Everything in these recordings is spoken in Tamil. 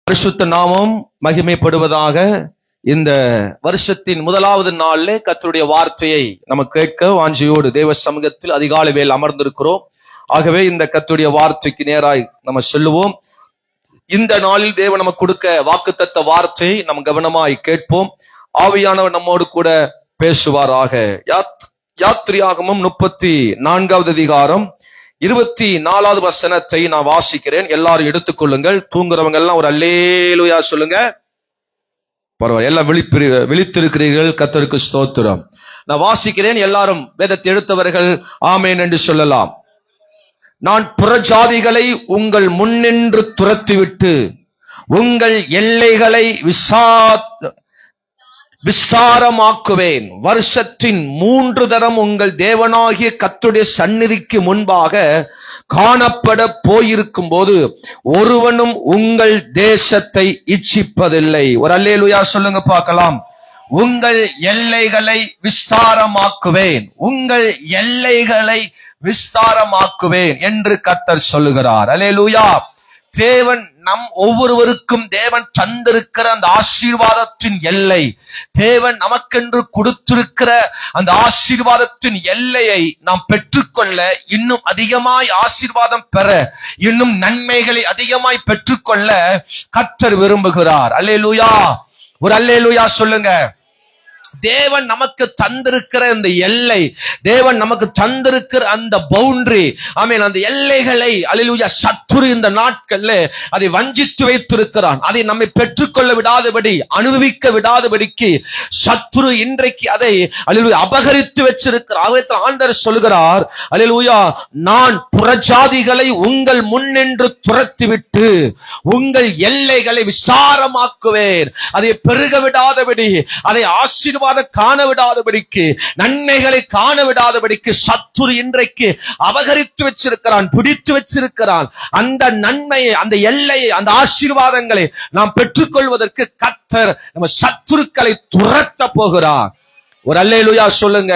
பரிசுத்த நாமம் மகிமைப்படுவதாக. இந்த வருஷத்தின் முதலாவது நாள்ல கர்த்தருடைய வார்த்தையை நம்ம கேட்க வாஞ்சையோடு தேவ சமூகத்தில் அதிகாலை வேளை அமர்ந்திருக்கிறோம். ஆகவே இந்த கர்த்தருடைய வார்த்தைக்கு நேராய் நம்ம சொல்லுவோம். இந்த நாளில் தேவன் நமக்கு கொடுக்க வாக்குத்தத்த வார்த்தையை நம்ம கவனமாய் கேட்போம். ஆவியானவர் நம்மோடு கூட பேசுவாராக. யாத்திரையாகமம் 34வது அதிகாரம் 24வது வசனத்தை நான் வாசிக்கிறேன். எல்லாரும் எடுத்துக்கொள்ளுங்கள். தூங்குறவங்க எல்லாம் ஒரு அல்லேலூயா சொல்லுங்க. பரவாயில்ல, எல்லாம் விழித்திருக்கிறீர்கள். கர்த்தருக்கு ஸ்தோத்திரம். நான் வாசிக்கிறேன். எல்லாரும் வேதத்தை எடுத்தவர்கள் ஆமென் என்று சொல்லலாம். நான் புறஜாதிகளை உங்கள் முன்னின்று துரத்திவிட்டு உங்கள் எல்லைகளை விஸ்தாரமாக்குவேன். வருஷத்தின் 3 தரம் உங்கள் தேவனாகிய கர்த்தருடைய சந்நிதிக்கு முன்பாக காணப்பட போயிருக்கும் போது ஒருவனும் உங்கள் தேசத்தை இச்சிப்பதில்லை. ஒரு அல்லேலூயா சொல்லுங்க பார்க்கலாம். உங்கள் எல்லைகளை விஸ்தாரமாக்குவேன், உங்கள் எல்லைகளை விஸ்தாரமாக்குவேன் என்று கர்த்தர் சொல்லுகிறார். அல்லேலூயா. தேவன் நம் ஒவ்வொருவருக்கும் தேவன் தந்திருக்கிற அந்த ஆசீர்வாதத்தின் எல்லை, தேவன் நமக்கென்று கொடுத்திருக்கிற அந்த ஆசீர்வாதத்தின் எல்லையை நாம் பெற்றுக்கொள்ள, இன்னும் அதிகமாய் ஆசீர்வாதம் பெற, இன்னும் நன்மைகளை அதிகமாய் பெற்றுக்கொள்ள கர்த்தர் விரும்புகிறார். அல்லேலூயா. ஒரு அல்லேலூயா சொல்லுங்க. தேவன் நமக்கு தந்திருக்கிற அந்த எல்லை, தேவன் நமக்கு தந்திருக்கிற அந்த பவுண்டரி, ஆமென், அந்த எல்லைகளை அல்லேலூயா சத்துரு இந்த நாட்கள்ல அதை வஞ்சித்து வைத்திருக்கிறான். அதை நம்மை பெற்றுக்கொள்ள விடாதபடி, அனுபவிக்க விடாதபடிக்கு சத்துரு இன்றைக்கு அதை அல்லேலூயா அபகரித்து வச்சிருக்கிறார். ஆண்டவர் சொல்கிறார், அல்லேலூயா, நான் புறஜாதிகளை உங்கள் முன்னின்று துரத்திவிட்டு உங்கள் எல்லைகளை விசாரமாக்குவேன். அதை பெருக விடாதபடி, அதை ஆசீர்வாதம் காண விடாதபடிக்கு, நன்மைகளை காண விடாதபடிக்கு சத்துரு இன்றைக்கு அபகரித்து வச்சிருக்கிறான், பிடித்து வச்சிருக்கிறான். அந்த நன்மையை, அந்த எல்லையை, அந்த ஆசீர்வாதங்களை நாம் பெற்றுக்கொள்வதற்கு கர்த்தர் நம்ம சத்துருக்களை துரத்த போகிறார். ஒரு அல்லேலூயா சொல்லுங்க.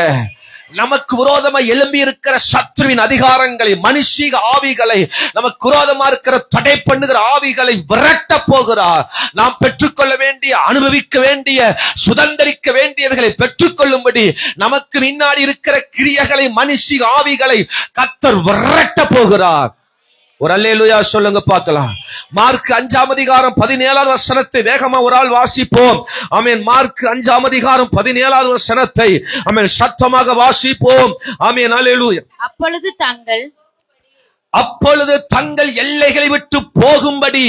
நமக்கு விரோதமா எழும்பி இருக்கிற சத்ருவின் அதிகாரங்களை, மனுஷீக ஆவிகளை, நமக்கு விரோதமா இருக்கிற தடை பண்ணுகிற ஆவிகளை விரட்ட போகிறார். நாம் பெற்றுக்கொள்ள வேண்டிய, அனுபவிக்க வேண்டிய, சுதந்திரிக்க வேண்டியவைகளை பெற்றுக்கொள்ளும்படி நமக்கு முன்னாடி இருக்கிற கிரியைகளை, மனுஷீக ஆவிகளை கர்த்தர் விரட்ட போகிறார். ஒரு அல்லேலூயா சொல்லுங்க பார்க்கலாம். மார்க் 5ஆம் அதிகாரம் 17வது வசனத்தை வேகமா ஒரு ஆள் வாசிப்போம். ஆமென். மார்க் 5ஆம் அதிகாரம் 17வது வசனத்தை ஆமென் சத்தமாக வாசிப்போம். ஆமென். அல்லேலூயா. அப்பொழுது தங்கள் எல்லைகளை விட்டு போகும்படி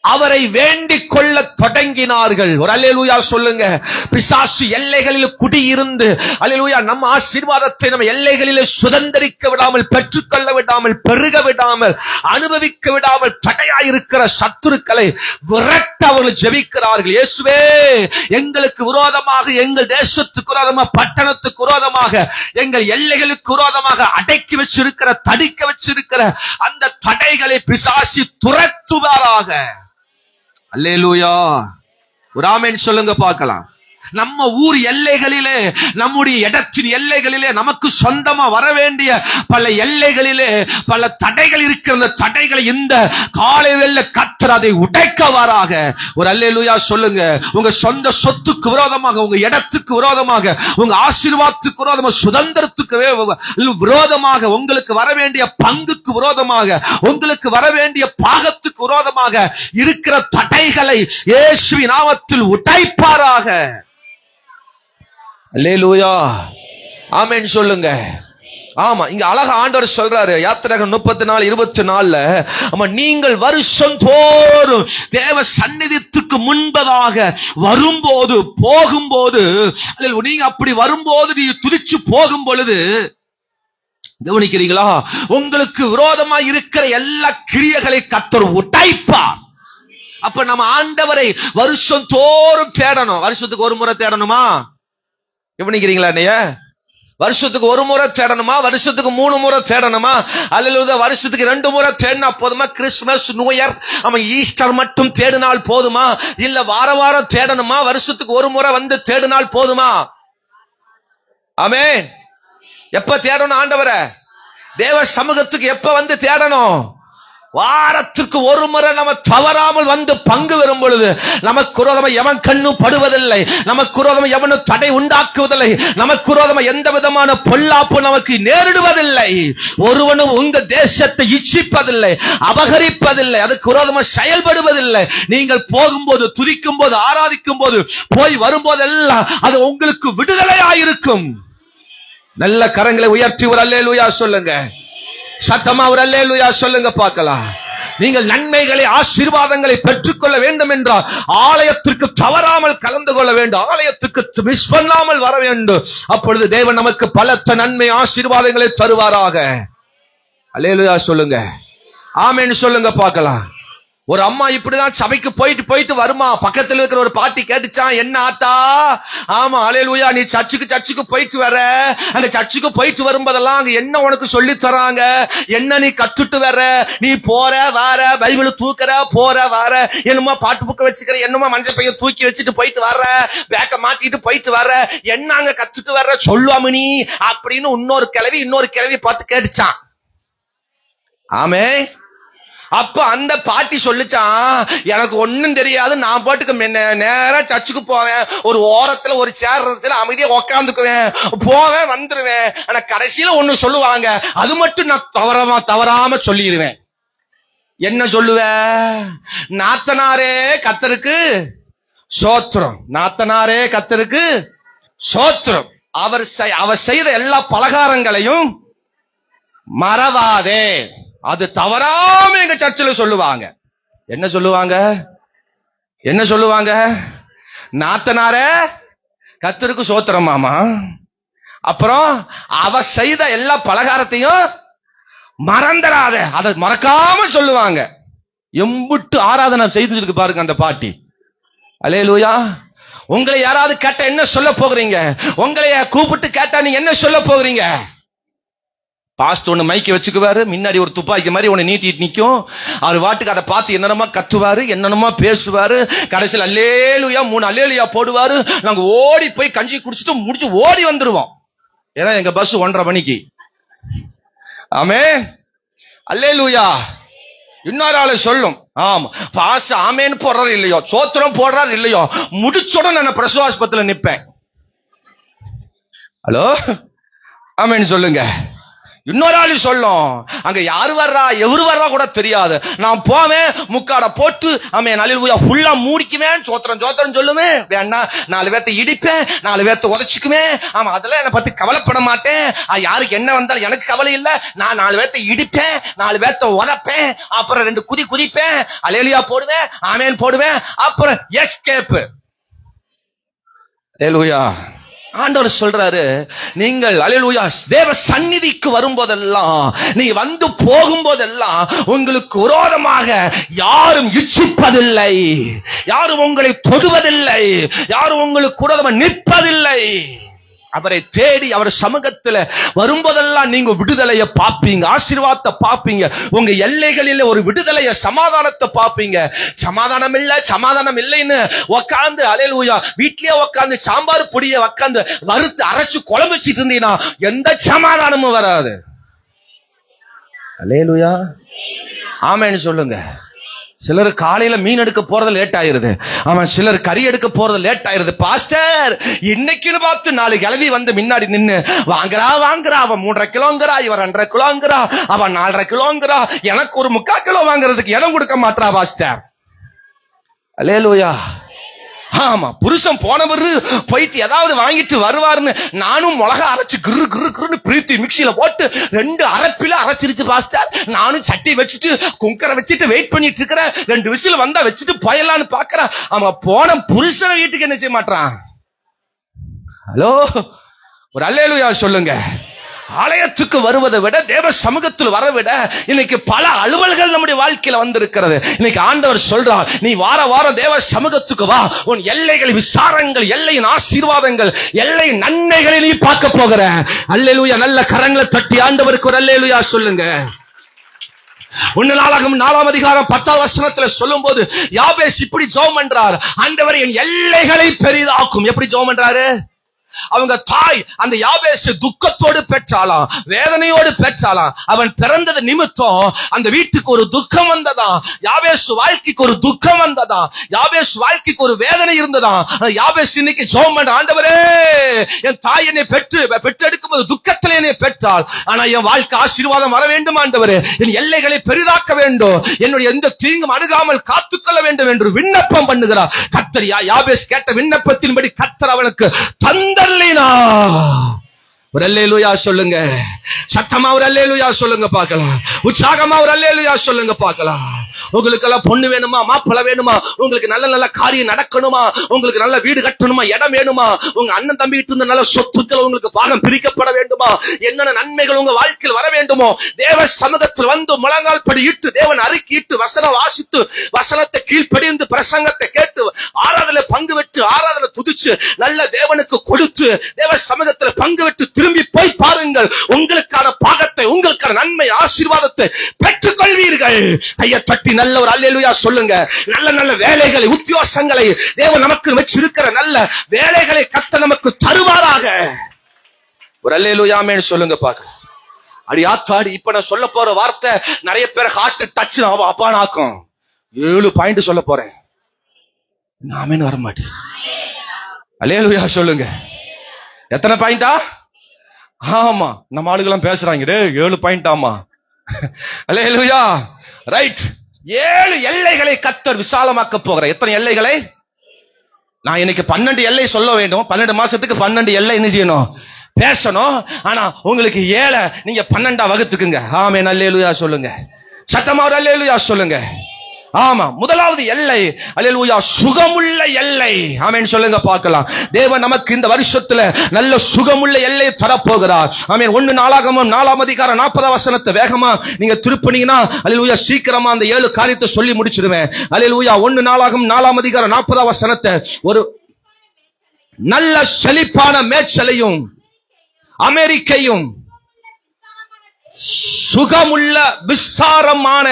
அவரை வேண்டிக் கொள்ள தொடங்கினார்கள். ஒரு அல்லேலூயா சொல்லுங்க. பிசாசு எல்லைகளில் குடியிருந்து அல்லேலூயா நம்ம ஆசீர்வாதத்தை நம்ம எல்லைகளிலே சுதந்திரிக்க விடாமல், பெற்றுக்கொள்ள விடாமல், பெருக விடாமல், அனுபவிக்க விடாமல் தடையாயிருக்கிற சத்துருக்களை விரட்ட அவர்கள் ஜெபிக்கிறார்கள். இயேசுவே, எங்களுக்கு விரோதமாக, எங்கள் தேசத்துக்கு விரோதமாக, பட்டணத்துக்கு விரோதமாக, எங்கள் எல்லைகளுக்கு விரோதமாக அடக்கி வச்சிருக்கிற, தடுக்க வச்சிருக்கிற அந்த தடைகளை பிசாசு துரத்துவாராக. அல்லேலூயா. ஒரு ஆமென் சொல்லுங்க பார்க்கலாம். நம்ம ஊர் எல்லைகளிலே, நம்முடைய இடத்தின் எல்லைகளிலே, நமக்கு சொந்தமா வர வேண்டிய பல எல்லைகளிலே பல தடைகள் இருக்கிற அந்த தடைகளை இந்த காலையில கர்த்தர் அதை உடைக்கவாராக. ஒரு அல்லேலூயா சொல்லுங்க. உங்க சொந்த சொத்துக்கு விரோதமாக, உங்க இடத்துக்கு விரோதமாக, உங்க ஆசீர்வாதத்துக்கு விரோதமாக, சுதந்திரத்துக்கு விரோதமாக, உங்களுக்கு வர வேண்டிய பங்குக்கு விரோதமாக, உங்களுக்கு வர வேண்டிய பாகத்துக்கு விரோதமாக இருக்கிற தடைகளை இயேசுவின் நாமத்தில் உடைப்பாராக. அல்லேலூயா. ஆமென் சொல்லுங்க. ஆமா, இங்க அழகா ஆண்டவர் சொல்றாரு. யாத்திராகமம் 34:24 ஆமா, நீங்கள் வருஷம் தோறும் தேவ சந்நிதிக்கு முன்பதாக வரும்போது, போகும்போது, நீங்க அப்படி வரும்போது, நீ துதிச்சு போகும் பொழுது, கவனிக்கிறீங்களா, உங்களுக்கு விரோதமா இருக்கிற எல்லா கிரியைகளை கர்த்தர் உடைப்பார். அப்ப நம்ம ஆண்டவரை வருஷம் தோறும் தேடணும். வருஷத்துக்கு ஒரு முறை தேடணுமா? கவனிக்கிறீங்களா? நீங்க வருஷத்துக்கு ஒரு முறை தேடணுமா? வருஷத்துக்கு 3 முறை தேடணுமா? அல்லது வருஷத்துக்கு 2 முறை தேடினா போதுமா? கிறிஸ்துமஸ், நியூ இயர், ஈஸ்டர் மட்டும் தேடினால் போதுமா? இல்ல வார வாரம் தேடணுமா? வருஷத்துக்கு ஒரு முறை வந்து தேடினால் போதுமா? ஆமென். எப்ப தேடணும் ஆண்டவரை? தேவ சமூகத்துக்கு எப்ப வந்து தேடணும்? வாரத்திற்கு ஒரு முறை நம்ம தவறாமல் வந்து பங்கு பெறும் பொழுது நமக்கு விரோதமாக எவன் கண்ணும் படுவதில்லை, நமக்கு விரோதமாக எவனும் தடை உண்டாக்குவதில்லை, நமக்கு விரோதமாக எந்த விதமான பொல்லாப்பு நமக்கு நேரிடுவதில்லை. ஒருவனும் உங்க தேசத்தை இச்சிப்பதில்லை, அபகரிப்பதில்லை, அதுக்கு விரோதமாக செயல்படுவதில்லை. நீங்கள் போகும்போது, துதிக்கும் போது, ஆராதிக்கும் போது, போய் வரும்போதெல்லாம் அது உங்களுக்கு விடுதலையாயிருக்கும். நல்ல கரங்களை உயர்த்தி ஒரு அல்லேலூயா சொல்லுங்க. சத்தமா ஒரு அல்லேலூயா சொல்லுங்க பார்க்கலாம். நீங்கள் நன்மைகளை, ஆசீர்வாதங்களை பெற்றுக்கொள்ள வேண்டும் என்றால் ஆலயத்திற்கு தவறாமல் கலந்து கொள்ள வேண்டும், ஆலயத்துக்கு மிஸ் பண்ணாமல் வர வேண்டும். அப்பொழுது தேவன் நமக்கு பலத்த நன்மை, ஆசீர்வாதங்களை தருவாராக. அல்லேலூயா சொல்லுங்க, ஆமென் சொல்லுங்க பார்க்கலாம். ஒரு அம்மா இப்படிதான் சபைக்கு போயிட்டு வருமா. பக்கத்துல இருக்கிற ஒரு பாட்டி கேட்டுச்சான், என்ன ஆத்தா? ஆமா அல்லேலூயா, நீ சர்ச்சுக்கு போயிட்டு வர, அங்க சர்ச்சுக்கு போயிட்டு வரும்போதெல்லாம் அங்க என்ன உனக்கு சொல்லி தராங்க, என்ன நீ கத்துட்டு வர? நீ போற வார, பைபிள் தூக்குற, போற வார, என்னமா பாட்டு புக்க வச்சுக்கிற, என்னமா மஞ்சள் பைய தூக்கி வச்சுட்டு போயிட்டு வர்ற, பேக்க மாட்டிட்டு போயிட்டு வர்ற, என்ன அங்க கத்துட்டு வர்ற சொல்லுவாமணி அப்படின்னு இன்னொரு கிழவி பார்த்து கேட்டுச்சான். ஆமே. அப்ப அந்த பாட்டி சொல்லிச்சான், எனக்கு ஒண்ணும் தெரியாது, நான் பாட்டுக்கு நேரா சர்ச்சுக்கு போவேன், ஒரு ஓரத்துல ஒரு சேர்றதுல அமைதியா உக்காந்துக்குவேன், போவேன் வந்துருவேன். ஆனா கடைசியில ஒண்ணு சொல்லுவாங்க, அது மட்டும் நான் தவறாம சொல்லிடுவேன். என்ன சொல்லுவ? நாத்தனாரே கர்த்தருக்கு சோத்திரம், நாத்தனாரே கர்த்தருக்கு சோத்திரம், அவர் செய்த எல்லா பலகாரங்களையும் மறவாதே. அது தவறாம எங்க சர்ச்சில் சொல்லுவாங்க. என்ன சொல்லுவாங்க? நாத்தனார கர்த்தருக்கு சோத்திரமாமா, அப்புறம் அவ செய்த எல்லா பலகாரத்தையும் மறந்துடாத, அதை மறக்காம சொல்லுவாங்க. எம்புட்டு ஆராதனை செய்து இருக்கு பாருங்க அந்த பாட்டி. அல்லேலூயா. உங்களை யாராவது கேட்டா என்ன சொல்ல போகிறீங்க? உங்களை கூப்பிட்டு கேட்டா நீங்க என்ன சொல்ல போகிறீங்க? பாஸ்ட் ஒண்ணு மைக்க வச்சுக்குவாரு, முன்னாடி ஒரு துப்பாக்கி மாதிரி ஒண்ணு நீட்டிட்டு நிக்கும். அவர் வாட்டுக்கு அதை பார்த்து என்னென்னமா கத்துவாரு, என்னென்னமா பேசுவாரு. கடைசியில் அல்லேலூயா 3 அல்லேலூயா போடுவாரு. நாங்க ஓடி போய் கஞ்சி குடிச்சிட்டு முடிச்சு ஓடி வந்துருவோம். ஏன்னா எங்க பஸ் 1:30 மணிக்கு. ஆமே அல்லேலூயா. இன்னொரு ஆளு சொல்லும், ஆமா பாஸ்ட் ஆமேன்னு போடுறாரு இல்லையோ, சோத்திரம் போடுறாரு இல்லையோ, முடிச்சோட நான் பிரசவ ஆஸ்பத்திரியில நிப்பேன். ஹலோ ஆமேன்னு சொல்லுங்க. இன்னொரு ஆளு சொல்லும், அங்க யாரு வர்றா எவரு வர்றா கூட தெரியாது, நான் போவேன் முக்காட போட்டு ஆமென் அல்லேலூயா ஃபுல்லா மூடிக்குவேன், சோத்திரம் சொல்லுவேன். வேணா 4 பேத்தை இடிப்பேன், 4 பேத்தை உதைச்சுக்குவேன். ஆமா அதெல்லாம் என்னை பத்தி கவலைப்பட மாட்டேன். யாருக்கு என்ன வந்தாலும் எனக்கு கவலை இல்ல. நான் 4 பேத்தை இடிப்பேன், 4 பேத்தை உதைப்பேன், அப்புறம் 2 குதிப்பேன், அல்லேலூயா போடுவேன், ஆமென் போடுவேன், அப்புறம் எஸ்கேப். அல்லேலூயா. ஆண்டவர் சொல்றாரு, நீங்கள் அல்லேலூயா தேவ சந்நிதிக்கு வரும்போதெல்லாம், நீ வந்து போகும்போதெல்லாம் உங்களுக்கு விரோதமாக யாரும் இச்சிப்பதில்லை, யாரும் உங்களை தொடுவதில்லை, யாரும் உங்களுக்கு விரோதமாக நிற்பதில்லை. அவரை தேடி அவர் சமூகத்தில் வரும்போதெல்லாம் நீங்க விடுதலையை பார்ப்பீங்க, ஆசீர்வாதத்தை பார்ப்பீங்க, உங்க எல்லைகளில் ஒரு விடுதலையை, சமாதானத்தை பார்ப்பீங்க. சமாதானம் இல்லைன்னு உக்காந்து அல்லேலூயா வீட்லயே உக்காந்து சாம்பார் பொடியை உக்காந்து வறுத்து அரைச்சு குழம்பு வச்சிட்டு இருந்தீங்கன்னா எந்த சமாதானமும் வராது. அல்லேலூயா ஆமென் சொல்லுங்க. சிலர் காலையில மீன் எடுக்க போறது லேட் ஆயிருது, அவன் சிலர் கறி எடுக்க போறது லேட் ஆயிருது. பாஸ்டர் இன்னைக்குன்னு பார்த்து 4 கிழவி வந்து முன்னாடி நின்னு வாங்குறா, அவன் 3.5 கிலோங்கிறா, இவன் 2.5 கிலோங்கிறா, அவன் 4.5 கிலோங்கிறா, எனக்கு ஒரு 3/4 கிலோ வாங்குறதுக்கு இடம் கொடுக்க மாட்டா பாஸ்டர். அல்லேலூயா. ஆமா புருஷன் போனவரு போயிட்டு ஏதாவது வாங்கிட்டு வருவாருன்னு நானும் மிளகா அரைச்சு கிருன்னு பிரீத்தி மிக்சியில போட்டு 2 அரைப்பில அரைச்சிருச்சு பாஸ்டர். நானும் சட்டி வச்சுட்டு குக்கரை வச்சுட்டு வெயிட் பண்ணிட்டு இருக்கிறேன். 2 விசில் வந்தா வச்சுட்டு போயலான்னு பாக்குறேன். அவன் போன புருஷனை வீட்டுக்கு என்ன செய்ய மாட்டான். ஹலோ ஒரு அல்லேலூயா சொல்லுங்க. ஆலயத்துக்கு வருவதை விட தேவ சமூகத்தில் வர விட இன்னைக்கு பல அலுவல்கள் நம்முடைய வாழ்க்கையில வந்திருக்கிறது. இன்னைக்கு ஆண்டவர் சொல்றார், நீ வாரம் தேவ சமூகத்துக்கு வா, உன் எல்லைகள் விசாரங்கள், எல்லையின் ஆசீர்வாதங்கள், எல்லை நன்மைகளை நீ பார்க்க போகிற. அல்லேலூயா. நல்ல கரங்களை தட்டி ஆண்டவருக்கு ஒரு அல்லேலூயா சொல்லுங்க. 1 நாளாகமம் 4ஆம் அதிகாரம் 10ஆம் வசனத்துல சொல்லும் போது யாபேஸ் இப்படி ஜெபம் பண்றார், ஆண்டவர் என் எல்லைகளை பெரிதாக்கும். எப்படி ஜெபம் பண்றாரு? அவங்க தாய் அந்த யாபேசு துக்கத்தோடு பெற்றாளாம், வேதனையோடு பெற்றாளாம். அவன் பிறந்தது நிமித்தம் அந்த வீட்டுக்கு ஒரு துக்கம் வந்ததா, யாபேசு வாழ்க்கைக்கு ஒரு துக்கம் வந்ததா, யாபேசு வாழ்க்கைக்கு ஒரு வேதனை இருந்ததா. யாபேசு இன்னைக்கு ஜெபம் பண்ற, ஆண்டவரே என் தாய் என்னை பெற்றெடுக்கும் போது துக்கத்திலே என்னை பெற்றாள், ஆனா என் வாழ்க்கை ஆசீர்வாதம் வர வேண்டும் ஆண்டவரே, என் எல்லைகளை பெரிதாக்க வேண்டும், என்னுடைய எந்த தீங்கும் அணுகாமல் காத்துக்கொள்ள வேண்டும் என்று விண்ணப்பம் பண்ணுகிறார். கர்த்தர் யாபேஸ் கேட்ட விண்ணப்பத்தின்படி கர்த்தர் அவனுக்கு தந்தல்லினா. ஒரு அல்லேலூயா சொல்லுங்க, சத்தமா ஒரு அல்லேலூயா சொல்லுங்க பார்க்கலாம், உற்சாகமா ஒரு அல்லேலூயா சொல்லுங்க பார்க்கலாம். உங்களுக்கு எல்லாம் பொண்ணு வேணுமா, மாப்பிள்ளை வேணுமா, உங்களுக்கு நல்ல நல்ல காரியம் நடக்கணுமா, உங்களுக்கு நல்ல வீடு கட்டணுமா, இடம் வேணுமா, உங்க அண்ணன் தம்பி கிட்ட இருந்த நல்ல சொத்துக்கள் உங்களுக்கு பாகம் பிரிக்கப்பட வேண்டுமா, என்னென்ன நன்மைகள் உங்க வாழ்க்கையில் வர வேண்டுமோ, தேவ சமூகத்தில் வந்து முழங்கால் படி இட்டு தேவன் அறிக்கையிட்டு வசனம் வாசித்து வசனத்தை கீழ்ப்படிந்து பிரசங்கத்தை கேட்டு ஆராதனை பங்கு பெற்று ஆராதனை துதிச்சு நல்ல தேவனுக்கு கொடுத்து தேவ சமூகத்தில் பங்கு பெற்று திரும்பி போய் பாருங்கள், உங்களுக்கான பாகத்தை உங்களுக்கான நன்மை ஆசீர்வாதத்தை பெற்றுக் கொள்வீர்கள். கையை தட்டி நல்ல ஒரு அல்லேலூயா சொல்லுங்க. நல்ல நல்ல வேலைகளை உத்தியோகங்களை தேவன் நமக்கு வச்சிருக்கிற நல்ல வேலைகளை கர்த்தர் நமக்கு தருவாராக. ஒரு அல்லேலூயா ஆமென் சொல்லுங்க பாக்க. அடி ஆத்தாடி, இப்ப நான் சொல்ல போற வார்த்தை நிறைய பேர் ஹார்ட் டச் அப்பா நாக்கும். 7 பாயிண்ட் சொல்ல போறேன், ஆமென் வர மாட்டேன். அல்லேலூயா சொல்லுங்க. எத்தனை பாயிண்டா? ஆமா, நம்ம ஆளுகளும் பேசுறாங்க, 7 பாயிண்ட். ஆமா, அல்லேலூயா. ரைட். 7 எல்லைகளை கர்த்தர் விசாலமாக்க போகிறார். எத்தனை எல்லைகளை? நான் இன்னைக்கு 12 எல்லை சொல்ல வேண்டும். 12 மாசத்துக்கு 12 எல்லை என்ன செய்யணும், பேசணும். ஆனா உங்களுக்கு 7 நீங்க 12 வகுத்துக்குங்க. ஆமென் அல்லேலூயா சொல்லுங்க. சத்தமா ஒரு அல்லேலூயா சொல்லுங்க. ஆமா, முதலாவது எல்லை அல்லேலூயா சுகமுள்ள எல்லை. ஆமென் சொல்லுங்க பார்க்கலாம். தேவன் நமக்கு இந்த வருஷத்துல நல்ல சுகமுள்ள எல்லையை தரப்போகிறார். ஆமென். 1 நாளாகமம் 4ஆம் அதிகாரம் 40ஆம் வசனத்தை வேகமா நீங்க திருப்பினீங்கன்னா அல்லேலூயா சீக்கிரமா அந்த 7 காரியத்தை சொல்லி முடிச்சிடுவேன். அல்லேலூயா 1 நாளாகமம் 4ஆம் அதிகாரம் 40ஆம் வசனத்தை, ஒரு நல்ல செழிப்பான மேய்ச்சலையும் அமெரிக்கையும் சுகமுள்ள விசாரமான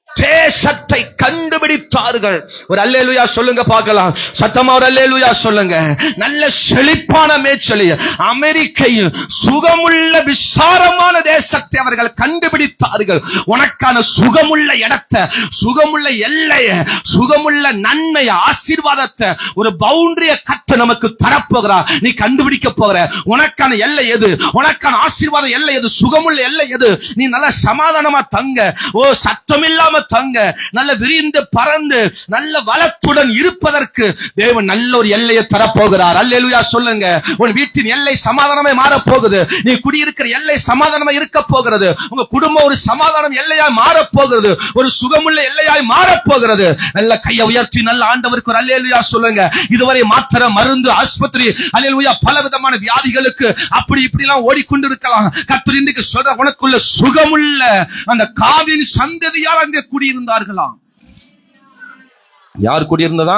தேசத்தை கண்டுபிடித்தார்கள். ஒரு அல்லேலூயா சொல்லுங்க பார்க்கலாம். சத்தமா ஒரு அல்லேலூயா சொல்லுங்க. நல்ல செழிப்பான மேய்ச்சலை அமெரிக்கையில் சுகமுள்ள விசாரமான தேசத்தை அவர்கள் கண்டுபிடித்தார்கள். உனக்கான சுகமுள்ள இடத்தை, சுகமுள்ள எல்லைய, சுகமுள்ள நன்மை ஆசீர்வாதத்தை, ஒரு பவுண்டரிய கட்ட நமக்கு தரப்போகிறார். நீ கண்டுபிடிக்க போகிற உனக்கான எல்லை எது, உனக்கான ஆசீர்வாத எல்லை எது, சுகமுள்ள எல்லை எது. நீ நல்ல சமாதானமா தங்க, ஓ சத்தம் இல்லாம தங்க, நல்ல விரிந்து பறந்து நல்ல வளத்துடன் இருப்பதற்கு தேவன் நல்ல ஒரு எல்லையை தரப்போகிறார். அல்லேலூயா சொல்லுங்க. உன் வீட்டின் எல்லை சமாதானமே மாறப் போகுது. நீ குடியிருக்கிற எல்லை சமாதானமா இருக்க போகிறது. உங்க குடும்பம் ஒரு சமாதானம் எல்லையாய் மாறப் போகிறது. ஒரு சுகமுள்ள எல்லையாய் மாறப் போகிறது. நல்ல கையை உயர்த்தி நல்ல ஆண்டவருக்கு ஒரு அல்லேலூயா சொல்லுங்க. இதுவரை மாத்திரை மருந்து ஆஸ்பத்திரி அல்லேலூயா பல விதமான வியாதிகளுக்கு அப்படி இப்படி எல்லாம் ஓடிக்கொண்டிருக்கலாம். கர்த்தர் இன்னைக்கு சொல்ற, உனக்குள்ள சுகமுள்ள அந்த காவின் சந்ததியார் அங்கே குடியிருந்தார்களாம். யார் குடியிருந்ததா?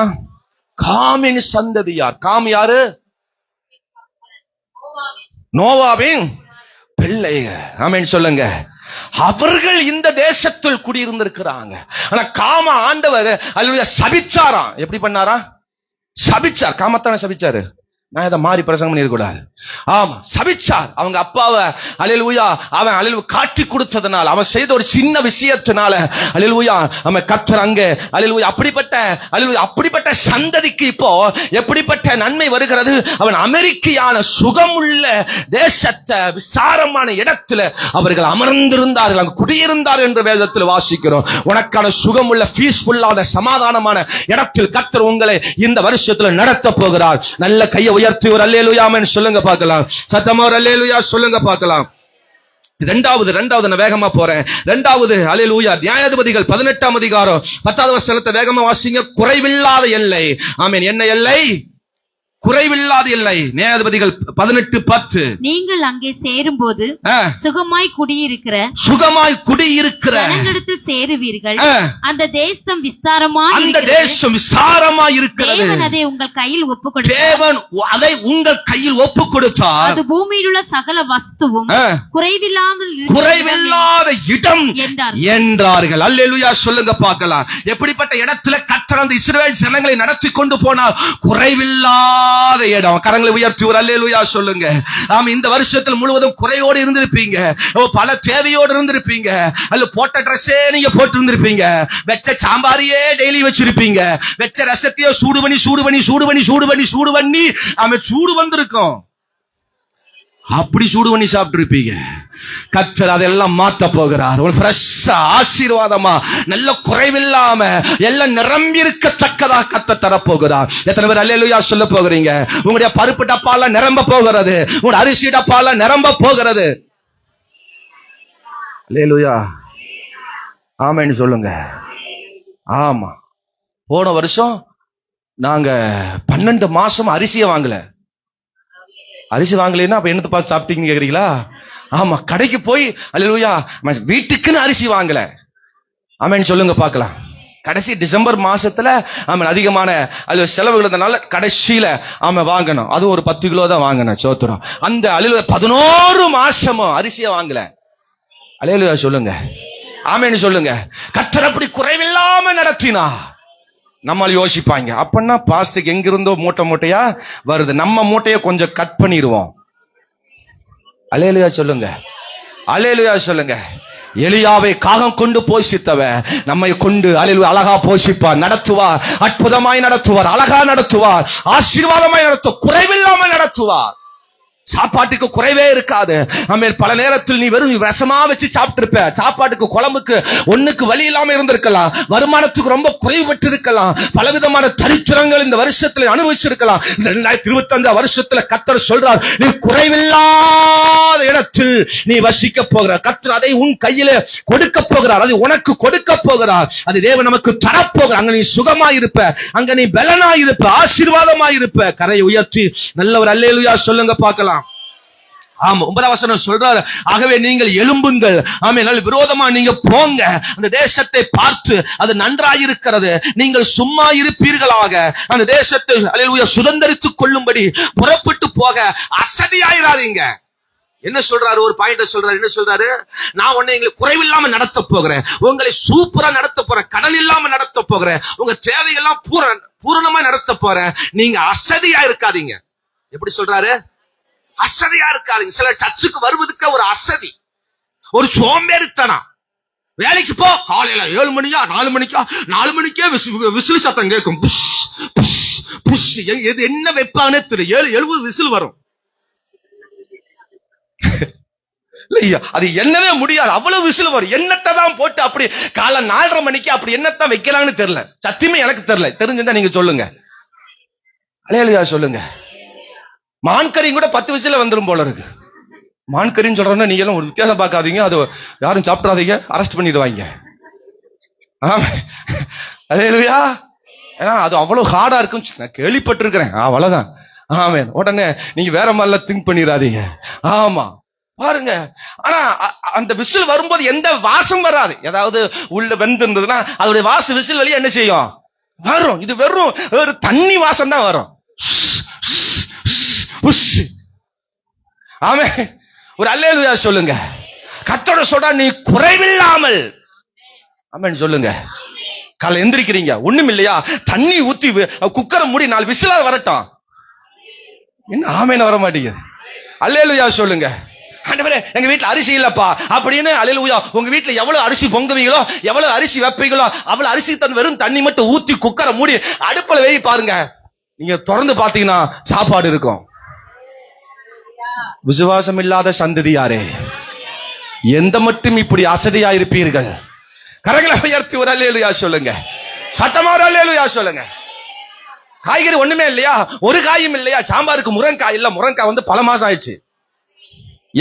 காமின் சந்ததியார். காம் யாரு? நோவாவின் பிள்ளைகள். ஆமென் சொல்லுங்க. அவர்கள் இந்த தேசத்தில் குடியிருந்திருக்கிறாங்க. ஆனா காம ஆண்டவர் அல்லேலூயா சபிச்சாராம். எப்படி பண்ணாரா? சபிச்சார். காமத்தான சபிச்சாரு. நான் இதை மாறி பிரசங்கம் பண்ணிருக்கூடாது. ஆமா, சபிச்சார். அவங்க அப்பாவை அல்லேலூயா அவன் அல்லேலூயா காட்டி கொடுத்ததனால, அவன் செய்த ஒரு சின்ன விஷயத்தினால அல்லேலூயா அவன் கர்த்தர் அங்கே அல்லேலூயா அப்படிப்பட்ட சந்ததிக்கு இப்போ எப்படிப்பட்ட நன்மை வருகிறது? அவன் அமெரிக்கையான சுகமுள்ள தேசத்தை, விசாரமான இடத்துல அவர்கள் அமர்ந்திருந்தார்கள், அங்கு குடியிருந்தார்கள் என்று வேதத்தில் வாசிக்கிறோம். உனக்கான சுகமுள்ள பீஸ்ஃபுல்லான சமாதானமான இடத்தில் கர்த்தர் உங்களை இந்த வருஷத்துல நடத்த போகிறார். நல்ல கையை உயர்த்தி ஒரு அல்லேலூயா ஆமென் சொல்லுங்க பார்க்கலாம். சத்தமா ஒரு அல்லேலூயா சொல்லுங்க பார்க்கலாம். இரண்டாவது நான் வேகமா போறேன். இரண்டாவது அல்லேலூயா நியாயாதிபதிகள் 18ஆம் அதிகாரம் 10வது வசனத்தை வேகமா வாசிங்க. குறைவில்லாத எல்லை. ஆமென். என்ன எல்லை? குறைவில்லாத எல்லை. நியாயாதிபதிகள் 18:10. நீங்கள் அங்கே சேரும்போது சுகமாய் குடியிருக்கிற ஜனங்களிடத்தில் சேருவீர்கள். அந்த தேசம் விஸ்தாரமாய் இருக்கிறது. தேவன் அதை உங்கள் கையில் ஒப்புக் கொடுத்தார். அது பூமியில் உள்ள சகல வஸ்துவும் குறைவில்லாத இடம் என்றார்கள். அல்லேலூயா சொல்லுங்க பார்க்கலாம். எப்படிப்பட்ட இடத்துல கர்த்தர் அந்த இஸ்ரவேல் ஜனங்களை நடத்தி கொண்டு போனார்? குறைவில்லாத இல்லாத இடம். கரங்களை உயர்த்தி ஒரு அல்லேலூயா சொல்லுங்க. ஆமா, இந்த வருஷத்தில் முழுவதும் குறையோடு இருந்திருப்பீங்க, பல தேவையோடு இருந்திருப்பீங்க, அல்ல போட்ட ட்ரெஸ்ஸே நீங்க போட்டு இருந்திருப்பீங்க, வெச்ச சாம்பாரியே டெய்லி வச்சிருப்பீங்க, வெச்ச ரசத்தையே சூடு பண்ணி சூடு பண்ணி சூடு பண்ணி சூடு பண்ணி சூடு பண்ணி சூடு வந்திருக்கும், அப்படி சூடு பண்ணி சாப்பிட்டு இருப்பீங்க. கர்த்தர் அதெல்லாம் மாத்த போகிறார். ஒரு ஃப்ரெஷ்ஷா ஆசீர்வாதமா நல்ல குறைவில்லாம எல்லாம் நிரம்பி இருக்கத்தக்கதா கர்த்தர் தரப்போகிறார். எத்தனை பேர் அல்லேலூயா சொல்ல போகிறீங்க? உங்களுடைய பருப்பு டப்பால நிரம்ப போகிறது, உங்களுடைய அரிசி டப்பால நிரம்ப போகிறது. அல்லேலூயா, ஆமென்னு சொல்லுங்க. ஆமா, போன வருஷம் நாங்க 12 மாசம் அரிசியை வாங்கல. அரிசி வாங்கலைன்னா அப்ப என்னத்தை பார்த்து சாப்பிட்டீங்கன்னு கேக்குறீங்களா? ஆமா, கடைக்கு போய் அல்லேலூயா வீட்டுக்குன்னு அரிசி வாங்கல. ஆமென்னு சொல்லுங்க பார்க்கலாம். கடைசி டிசம்பர் மாசத்துல அதிகமான செலவுகள் இருந்தனால கடைசியில வாங்கணும். அது ஒரு 10 கிலோ தான் வாங்கணும் சோத்திரம். அந்த 11 மாசமும் அரிசியை வாங்கல. அல்லேலூயா சொல்லுங்க, ஆமென்னு சொல்லுங்க. கர்த்தர் அப்படி குறைவில்லாம நடத்தினா நம்மால யோசிப்பாங்க, அப்படின்னா பாஸ்துக்கு எங்கிருந்தோ மூட்டை மூட்டையா வருது, நம்ம மூட்டையை கொஞ்சம் கட் பண்ணிடுவோம். அல்லேலூயா சொல்லுங்க, அல்லேலூயா சொல்லுங்க. எலியாவை காகம் கொண்டு போஷித்தவன் நம்மை கொண்டு அல்லேலூயா அழகா போஷிப்பார், நடத்துவார், அற்புதமாய் நடத்துவார், அழகா நடத்துவார், ஆசீர்வாதமாய் நடத்துவார், குறைவில்லாம நடத்துவார். சாப்பாட்டுக்கு குறைவே இருக்காது. பல நேரத்தில் நீ வெறும் விஷமா வச்சு சாப்பிட்டு இருப்ப, சாப்பாட்டுக்கு குழம்புக்கு ஒண்ணுக்கு வழி இல்லாம இருந்திருக்கலாம், வருமானத்துக்கு ரொம்ப குறைவுபட்டு இருக்கலாம், பலவிதமான தரித்திரங்கள் இந்த வருஷத்துல அனுபவிச்சிருக்கலாம். இந்த 2025 வருஷத்துல கர்த்தர் சொல்றார், நீ குறைவில்லாத இடத்தில் நீ வசிக்க போகிற. கர்த்தர் அதை உன் கையில கொடுக்க போகிறார், அதை உனக்கு கொடுக்க போகிறார், அது தேவன் நமக்கு தரப்போகிறார். அங்க நீ சுகமாயிருப்ப, அங்க நீ பலனாயிருப்ப, ஆசீர்வாதமாயிருப்ப. கரையை உயர்த்தி நல்ல ஒரு அல்லேலூயா சொல்லுங்க பார்க்கலாம். ஆமா, 9 வசனம் சொல்றாரு, ஆகவே நீங்கள் எழும்புங்கள், நல்ல விரோதமா நீங்க போங்க, அந்த தேசத்தை பார்த்து அது நன்றாயிருக்கிறது, நீங்கள் சும்மா இருப்பீர்களாக, அந்த தேசத்தை அல்லேலூயா சுதந்தரித்துக் கொள்ளும்படி புறப்பட்டு போக அசதியாயிராதீங்க. என்ன சொல்றாரு? ஒரு பாயிண்ட் சொல்றாரு. என்ன சொல்றாரு? நான் உன்னை எங்களுக்கு குறைவில்லாம நடத்த போகிறேன், உங்களை சூப்பரா நடத்த போறேன், கடன் இல்லாம நடத்த போகிறேன், உங்க தேவையெல்லாம் பூரணமா நடத்த போறேன், நீங்க அசதியா இருக்காதீங்க. எப்படி சொல்றாரு? அசதியா இருக்காதீங்க. சில சர்ச்சுக்கு வருவதுக்கு ஒரு அசதி, ஒரு சோம்பேறித்தனம். வேலைக்கு போ, காலையில 7 மணியா 4 மணிக்கா 4 மணிக்கே விசில் சத்தம் கேட்கும், புஷ் புஷ் புஷ். எது என்ன வைப்பானே தெரியும், 70 விசில் வரும். இல்லையா, அது என்னவே முடியாது, அவ்வளவு விசில் வரும். என்னத்தை தான் போட்டு அப்படி காலை 4:30 மணிக்கு அப்படி என்னத்தான் வைக்கலாம்னு தெரியல, சத்தியமே எனக்கு தெரியல. தெரிஞ்சிருந்தா நீங்க சொல்லுங்க, அல்லேலூயா சொல்லுங்க. மான்கறி கூட 10 விசில வந்துரும் போல இருக்கு. மான்கறின்னு சொல்றோம்னா நீங்க எல்லாம் ஒரு வித்தியாசம் பார்க்காதீங்க, அது யாரும் சாப்பிடாதீங்க, அரெஸ்ட் பண்ணிடுவாங்க. அல்லேலூயா. ஏன்னா அது அவ்வளவு ஹார்டா இருக்கும், நான் கேள்விப்பட்டிருக்கிறேன், அவ்வளவுதான். ஆமென். உடனே நீங்க வேற மாதிரிலாம் திங்க் பண்ணிடாதீங்க. ஆமா, பாருங்க. ஆனா அந்த விசில் வரும்போது எந்த வாசம் வராது. ஏதாவது உள்ள வெந்து இருந்ததுன்னா அதோடைய வாசம் விசில் வழியா என்ன செய்யும்? வரும். இது வெறும் ஒரு தண்ணி வாசம் தான் வரும். ஆமே, ஒரு அல்லேலூயா சொல்லுங்க. கர்த்தர் சொல்றா, நீ குறைவில்லாமல், ஆமென் சொல்லுங்க. காலை எந்திரிக்கிறீங்க, ஒண்ணும் இல்லையா, தண்ணி ஊத்தி குக்கரை மூடி 4 விசிலா வரட்டும், என்ன ஆமென் வர மாட்டேங்குது. அல்லேலூயா சொல்லுங்க. ஆண்டவரே, எங்க வீட்டுல அரிசி இல்லப்பா அப்படின்னு அல்லேலூயா. உங்க வீட்டுல எவ்வளவு அரிசி பொங்குவீங்களோ, எவ்வளவு அரிசி வைப்பீங்களோ, அவ்வளவு அரிசி தன் வெறும் தண்ணி மட்டும் ஊத்தி குக்கரை மூடி அடுப்புல வேய் பாருங்க, நீங்க திறந்து பாத்தீங்கன்னா சாப்பாடு இருக்கும். விசுவாசம் இல்லாத சந்ததியாரே, எந்த மட்டும் இப்படி அசதியா இருப்பீர்கள்? கரங்களை உயர்த்தி ஒரு அல்லேலூயா சொல்லுங்க, சத்தமா ஒரு அல்லேலூயா சொல்லுங்க. காய்கறி ஒண்ணுமே இல்லையா, ஒரு காயும் இல்லையா, சாம்பாருக்கு முருங்கைக்காய் இல்ல, முருங்கைக்காய் பல மாசம் ஆயிடுச்சு,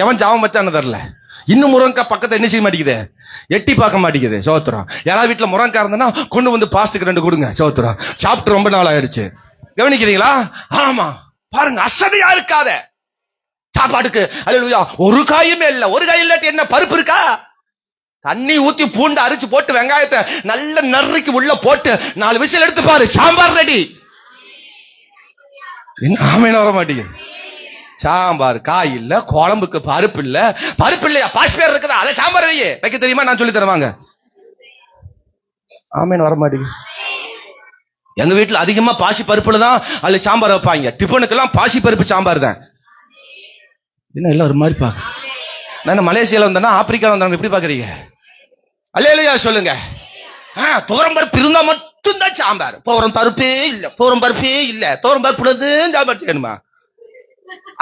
எவன் ஜாபம் வச்சான்னு தெரியல, இன்னும் முருங்கைக்காய் பக்கத்தை என்ன செய்ய மாட்டேங்குது, எட்டி பார்க்க மாட்டேங்குது. சோத்திரம். யாராவது வீட்டுல முருங்கைக்காய் இருந்தனா கொண்டு வந்து பாஸ்துக்கு 2 கொடுங்க. சோத்திரம். சாப்பிட்டு ரொம்ப நாள் ஆயிடுச்சு, கவனிக்கிறீங்களா? ஆமா, பாருங்க, அசதியா இருக்காத. சாப்பாட்டுக்கு அல்லேலூயா ஒரு காயுமே இல்ல, ஒரு காய் இல்லாட்டி என்ன பருப்பு இருக்கா? தண்ணி ஊத்தி பூண்டு அரிச்சு போட்டு வெங்காயத்தை நல்ல நறுக்கி உள்ள போட்டு 4 விசில் எடுத்து பாரு, சாம்பார் ரெடி. என்ன ஆமென் வர மாட்டேங்குது. சாம்பார் காய் இல்ல, குழம்புக்கு பருப்பு இல்ல. பருப்பு இல்லையா, பாஸ்பேர் இருக்குதா, அதை சாம்பார் வைக்க தெரியுமா? நான் சொல்லி தருவாங்க. ஆமென் வர மாட்டேங்குது. எங்க வீட்டுல அதிகமா பாசி பருப்புல தான் அதுல சாம்பார் வைப்பாங்க. டிஃபனுக்கெல்லாம் பாசி பருப்பு சாம்பார் தான். என்ன எல்லாம் ஒரு மாதிரி பாக்க, நான் மலேசியால வந்தேன்னா ஆப்பிரிக்கால வந்தாங்க, எப்படி பாக்குறீங்க? அல்லேலூயா சொல்லுங்க. துவரம் பருப்பு இருந்தா மட்டும்தான் சாம்பார். துவரம் பருப்பே இல்ல, துவரம் பருப்பே இல்ல, துவரம் பருப்பு சாம்பார் செய்யணுமா?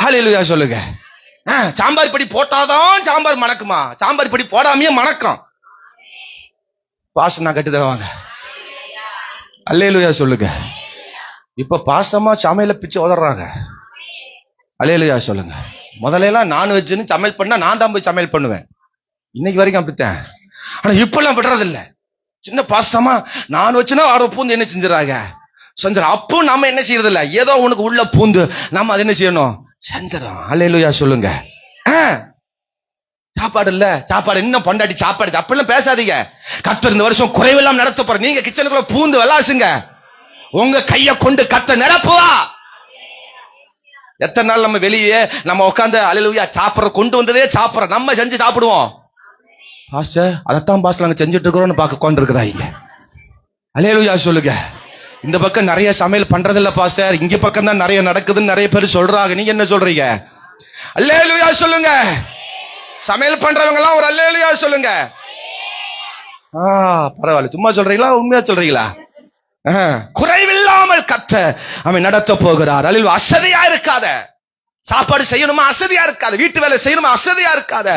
அல்லேலூயா சொல்லுங்க. சாம்பார் படி போட்டாதான் சாம்பார் மணக்குமா? சாம்பார் படி போடாமையே மணக்கம். பாசம் நான் கட்டி தருவாங்க. அல்லேலூயா சொல்லுங்க. இப்ப பாசமா சமையல பிச்சு உதறாங்க. அல்லேலூயா சொல்லுங்க. முதல்ல எல்லாம் நான்வெஜ்னு சமையல் பண்ணா நான் தான் போய் சமையல் பண்ணுவேன். இன்னைக்கு வரைக்கும் அப்படித்தான். ஆனா இப்ப எல்லாம் விடுறது இல்ல. சின்ன பாசமா நான் வச்சுனா ஆரோ பூந்து என்ன செஞ்சிடறாங்க, செஞ்சிடும். அப்போ நம்ம என்ன செய்யறது இல்ல, ஏதோ உனக்கு உள்ள பூந்து நம்ம அது என்ன செய்யணும், செஞ்சிடும். அல்லேலூயா சொல்லுங்க. சாப்பாடு இல்ல, சாப்பாடு இன்னும் பொண்டாட்டி சாப்பாடு அப்படிலாம் பேசாதீங்க. கர்த்தர் இந்த வருஷம் குறைவெல்லாம் நடத்த போற. நீங்க கிச்சனுக்குள்ள பூந்து விளாசுங்க. உங்க கைய கொண்டு கர்த்தர் நிரப்புவா. எத்தனை நாள் நம்ம வெளியே நம்ம உட்காந்து அல்லேலூயா சாப்பிட கொண்டு வந்ததே சாப்பிட நம்ம செஞ்சு சாப்பிடுவோம். பாஸ்டர் அதைத்தான் பாஸ்டர் நாங்க செஞ்சுட்டு இருக்கிறோம்னு பார்க்க கொண்டு இருக்கிறாங்க. அல்லேலூயா சொல்லுங்க. இந்த பக்கம் நிறைய சமையல் பண்றதில்ல பாஸ்டர், இங்க பக்கம் தான் நிறைய நடக்குதுன்னு நிறைய பேர் சொல்றாங்க. நீங்க என்ன சொல்றீங்க? அல்லேலூயா சொல்லுங்க. சமையல் பண்றவங்க எல்லாம் ஒரு அல்லேலூயா சொல்லுங்க. பரவாயில்ல. சும்மா சொல்றீங்களா உண்மையா சொல்றீங்களா? குறைவில்லாமல் கர்த்தர் அவன் நடத்த போகிறார். அல்லேலூயா. அசதியா இருக்காத. சாப்பாடு செய்யணுமா அசதியா இருக்காத, வீட்டு வேலை செய்யணுமா அசதியா இருக்காத,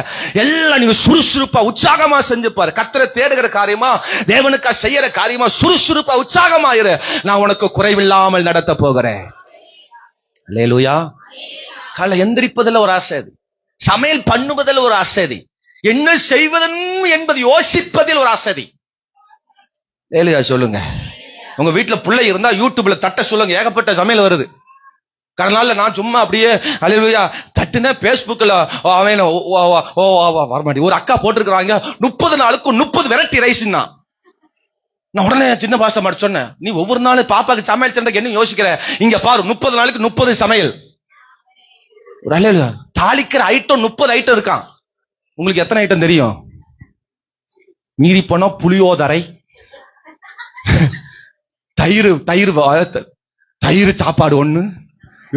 எல்லாம் நீங்க சுறுசுறுப்பா உற்சாகமா செஞ்சுப்பாரு. கர்த்தரை தேடுகிற காரியமா தேவனுக்கா செய்யற காரியமா சுறுசுறுப்பா உற்சாகமா இரு. நான் உனக்கு குறைவில்லாமல் நடத்த போகிறேன். அல்லேலூயா. காலை எந்திரிப்பதில் ஒரு அசதி, சமையல் பண்ணுவதில் ஒரு அசதி, என்ன செய்வதன் என்பது யோசிப்பதில் ஒரு அசதி. அல்லேலூயா சொல்லுங்க. உங்க வீட்டுல பிள்ளை இருந்தா யூடியூப்ல தட்ட சொல்லுங்க, ஏகப்பட்ட சமையல் வருது. கடனால நான் சும்மா அப்படியே அல்லேலூயா தட்டுன பேஸ்புக்ல அவன் வரமாட்டி ஒரு அக்கா போட்டிருக்கிறாங்க 30 நாளுக்கு 30 வெரைட்டி ரைஸ்னா. நான் உடனே சின்ன பாச மாட்டு சொன்னேன், நீ ஒவ்வொரு நாளும் பாப்பாக்கு சமையல் செஞ்ச என்ன யோசிக்கிற? இங்க பாரு 30 நாளுக்கு 30 சமையல். ஒரு அல்லேலூயா. தாளிக்கிற ஐட்டம் 30 ஐட்டம் இருக்கான். உங்களுக்கு எத்தனை ஐட்டம் தெரியும்? மீறி போனா புளியோதரை, தயிர் தயிர் தயிர் சாப்பாடு ஒண்ணு,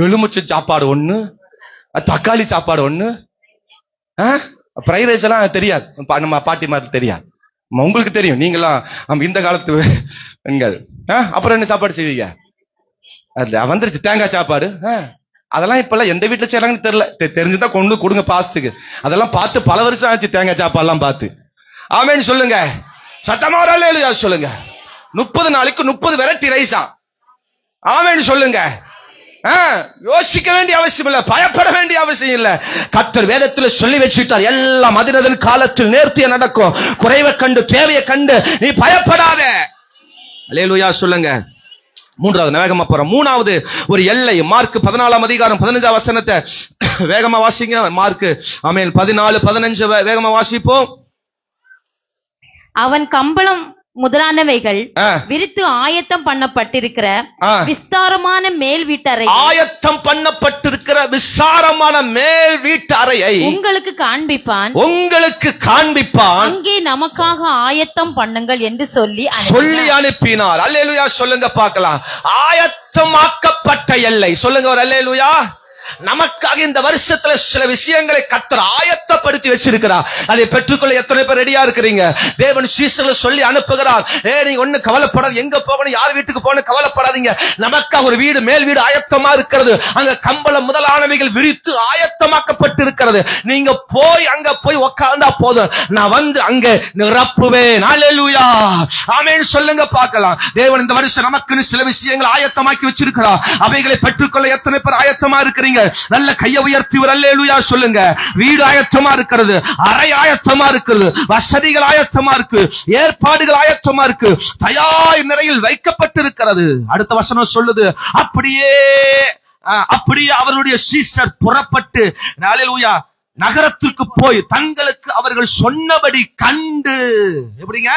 எலுமிச்சை சாப்பாடு ஒண்ணு, தக்காளி சாப்பாடு ஒண்ணு. ஃப்ரைட் ரைஸ் எல்லாம் தெரியாது, நம்ம பாட்டி மாதிரி தெரியாது. உங்களுக்கு தெரியும், நீங்களாம் இந்த காலத்து பெண்கள். அப்புறம் என்ன சாப்பாடு செய்வீங்க? அதுல வந்துருச்சு தேங்காய் சாப்பாடு. அதெல்லாம் இப்ப எல்லாம் எந்த வீட்டுல செய்யறாங்கன்னு தெரியல. தெரிஞ்சுதான் கொண்டு கொடுங்க பாஸ்டுக்கு. அதெல்லாம் பார்த்து பல வருஷம் ஆச்சு தேங்காய் சாப்பாடு எல்லாம் பார்த்து. ஆமேன்னு சொல்லுங்க. சத்தமா ஒரு அல்லேலூயா சொல்லுங்க. 30 நாளைக்கு 30 வெரைட்டி ரைஸா. ஆமேன்னு சொல்லுங்க. யோசிக்க வேண்டிய அவசியம் இல்ல, பயப்பட வேண்டிய அவசியம் இல்ல. கர்த்தர் வேதத்தில் சொல்லி வச்சுட்டார், எல்லாம் அதினதன் காலத்தில் நேர்த்தியா நடக்கும். குறைவை கண்டு தேவையை கண்டு நீ பயப்படாத. அல்லேலூயா சொல்லுங்க. மூன்றாவது வேகமா போறோம். மூணாவது ஒரு எல்லை. மார்க் 14 அதிகாரம் 15 வசனத்தை வேகமா வாசிங்க. மார்க் ஆமென் 14-15 வேகமா வாசிப்போம். அவன் கம்பளம் முதலானவைகள் விரித்து ஆயத்தம் பண்ணப்பட்டிருக்கிற விஸ்தாரமான மேல் வீட்டறை, ஆயத்தம் பண்ணப்பட்டிருக்கிற விசாரமான மேல் வீட்டு அறையை உங்களுக்கு காண்பிப்பான், உங்களுக்கு காண்பிப்பான். அங்கே நமக்காக ஆயத்தம் பண்ணுங்கள் என்று சொல்லி அனுப்பினார். அல்லேலூயா சொல்லுங்க பார்க்கலாம். ஆயத்தமாக்கப்பட்ட எல்லை. சொல்லுங்க ஒரு அல்லேலூயா. நமக்காக இந்த வருஷத்துல சில விஷயங்களை கர்த்தர் ஆயத்தப்படுத்தி வச்சிருக்கிறார். அதை பெற்றுக்கொள்ள எத்தனை பேர் ரெடியா இருக்கிறீங்க? தேவன் சீசர்களை சொல்லி அனுப்புகிறார். நீங்க ஒண்ணு கவலைப்படாது, எங்க போகணும் யார் வீட்டுக்கு போகணும் கவலைப்படாதீங்க. நமக்காக ஒரு வீடு, மேல் வீடு ஆயத்தமா இருக்கிறது. அங்க கம்பளம் முதலானவைகள் விரித்து ஆயத்தமாக்கப்பட்டு இருக்கிறது. நீங்க போய் அங்க போய் உட்கார்ந்தா போதும், நான் வந்து அங்க நிரப்புவேன். அல்லேலூயா ஆமென் சொல்லுங்க பார்க்கலாம். தேவன் இந்த வருஷம் நமக்குன்னு சில விஷயங்களை ஆயத்தமாக்கி வச்சிருக்கிறார். அவைகளை பெற்றுக்கொள்ள எத்தனை பேர் ஆயத்தமா இருக்கிறீங்க? நல்ல கையை உயர்த்தி ஒரு அல்லேலூயா சொல்லுங்க. வீடு ஆயத்தமா இருக்கிறது, அறை ஆயத்தமா இருக்கிறது, வசதிகள் ஆயத்தமா இருக்கு, ஏற்பாடுகள் ஆயத்தமா இருக்கு, தயார் நிலையில் வைக்கப்பட்டிருக்கிறது. அடுத்த வசனம் சொல்லுது, அப்படியே அவருடைய சீஷர் புறப்பட்டு அல்லேலூயா நகரத்திற்கு போய் தங்களுக்கு அவர்கள் சொன்னபடி கண்டு. எப்படிங்க?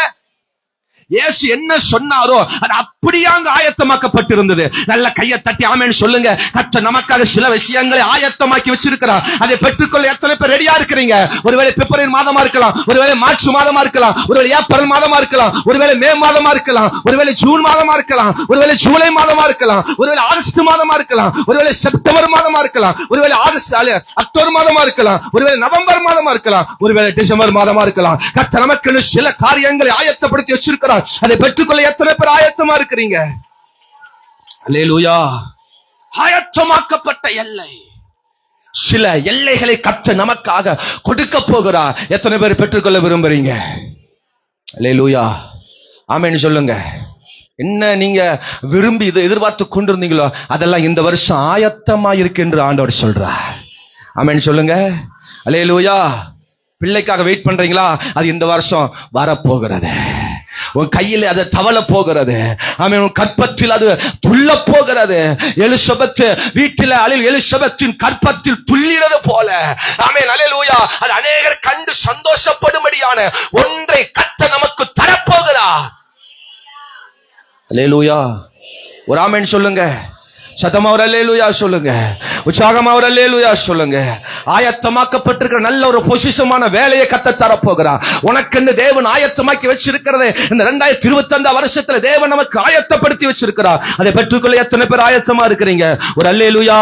இயேசு என்ன சொன்னாரோ அது அப்படியே அங்க ஆயத்தமாக்கப்பட்டிருந்தது. நல்ல கையை தட்டி ஆமென் சொல்லுங்க. கர்த்தர் நமக்காக சில விஷயங்களை ஆயத்தமாக்கி வச்சிருக்கிறார். அதை பெற்றுக்கொள்ள எத்தனை பேர் ரெடியா இருக்கிறீங்க? ஒருவேளை பிப்ரவரி மாதமா இருக்கலாம், ஒருவேளை மார்ச் மாதமா இருக்கலாம், ஒருவேளை ஏப்ரல் மாதமா இருக்கலாம், ஒருவேளை மே மாதமா இருக்கலாம், ஒருவேளை ஜூன் மாதமா இருக்கலாம், ஒருவேளை ஜூலை மாதமா இருக்கலாம், ஒருவேளை ஆகஸ்ட் மாதமா இருக்கலாம், ஒருவேளை செப்டம்பர் மாதமா இருக்கலாம், ஒருவேளை அக்டோபர் மாதமா இருக்கலாம், ஒருவேளை நவம்பர் மாதமா இருக்கலாம், ஒருவேளை டிசம்பர் மாதமா இருக்கலாம். கர்த்தர் நமக்கு சில காரியங்களை ஆயத்தப்படுத்தி வச்சிருக்கிறார். அதை பெற்றுக்கொள்ள எத்தனை பேர் ஆயத்தமா இருக்கிறீங்க? அல்லேலூயா. ஆயத்தமாக்கப்பட்ட எல்லை, சில எல்லைகளை கர்த்தர் நமக்காக கொடுக்க போகிறார். எத்தனை பேர் பெற்றுக்கொள்ள விரும்புறீங்க? அல்லேலூயா. ஆமென் சொல்லுங்க. என்ன நீங்க விரும்பி இதை எதிர்பார்த்து கொண்டிருந்தீங்களோ அதெல்லாம் இந்த வருஷம் ஆயத்தமா இருக்கு என்று ஆண்டவர் சொல்றார். ஆமென் சொல்லுங்க. அல்லேலூயா. பிள்ளைக்காக வெயிட் பண்றீங்களா? அது இந்த வருஷம் வரப்போகிறது. உன் கையில் அது தவள போகிறது. ஆமென். உன் கற்பத்தில் அது துள்ள போகிறது. எலிசபெத் வீட்டில் எலிசபெத்தின் கற்பத்தில் துள்ளினது போல, ஆமென் அல்லேலூயா, அது அநேகர் கண்டு சந்தோஷப்படும்படியான ஒன்றை கர்த்தர் நமக்கு தரப்போகிறார். அல்லேலூயா. ஒரு ஆமென் சொல்லுங்க. சத்தமா ஒரு அல்லேலூயா சொல்லுங்க. உற்சாகமா ஒரு அல்லேலூயா சொல்லுங்க. ஆயத்தமாக்கப்பட்டிருக்கிற நல்ல ஒரு பொசிஷனான வேலையை கர்த்தர் தரப்போகிறார். உனக்கு தேவன் ஆயத்தமாக்கி வச்சிருக்கிறது. இந்த 2025 வருஷத்துல தேவன் நமக்கு ஆயத்தப்படுத்தி வச்சிருக்கிறார். அதை பெற்றுக்கொள்ள எத்தனை பேர் ஆயத்தமா இருக்கிறீங்க? ஒரு அல்லேலூயா.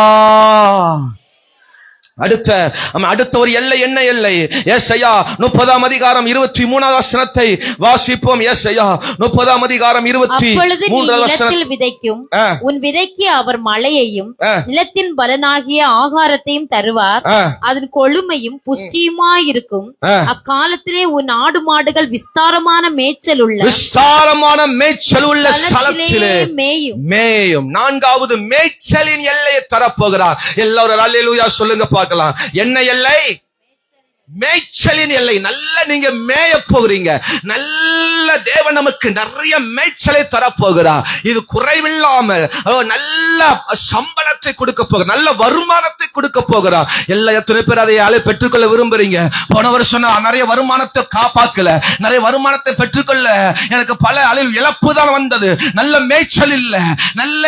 அடுத்த ஒரு எல்லை என்ன எல்லை? ஏசாயா 30ஆம் அதிகாரம் 23ஆம் வசனத்தை வாசிப்போம். ஏசாயா 30ஆம் அதிகாரம் 23ஆம் வசனம். விதைக்கும் உன் விதைக்கு அவர் மழையையும் நிலத்தின் பலனாகிய ஆகாரத்தையும் தருவார். அதன் கொழுமையும் புஷ்டியுமாயிருக்கும். அக்காலத்திலே உன் ஆடு மாடுகள் விஸ்தாரமான மேய்ச்சல் உள்ள ஸ்தலத்திலே மேயும். 4வது மேய்ச்சலின் எல்லையை தரப்போகிறார். எல்லாரும் அல்லேலூயா சொல்லுங்க பார்க்கலாம். என்ன எல்லை? மேய்ச்சலின் எல்லை. நல்ல நீங்க மேய போகிறீங்க. நல்ல தேவன் நமக்கு நிறைய மேய்ச்சலை தரப்போகிறார். இது குறைவில்லாமல் நல்ல சம்பளத்தை கொடுக்க போகிறார், நல்ல வருமானத்தை கொடுக்க போகிறார். எல்லா எத்தனை பேர் அதை பெற்றுக்கொள்ள விரும்புறீங்க? போன வருஷம் நான் நிறைய வருமானத்தை காப்பாக்கல, நிறைய வருமானத்தை பெற்றுக்கொள்ள எனக்கு பல அளவில் இழப்பு தான் வந்தது. நல்ல மேய்ச்சல் இல்ல,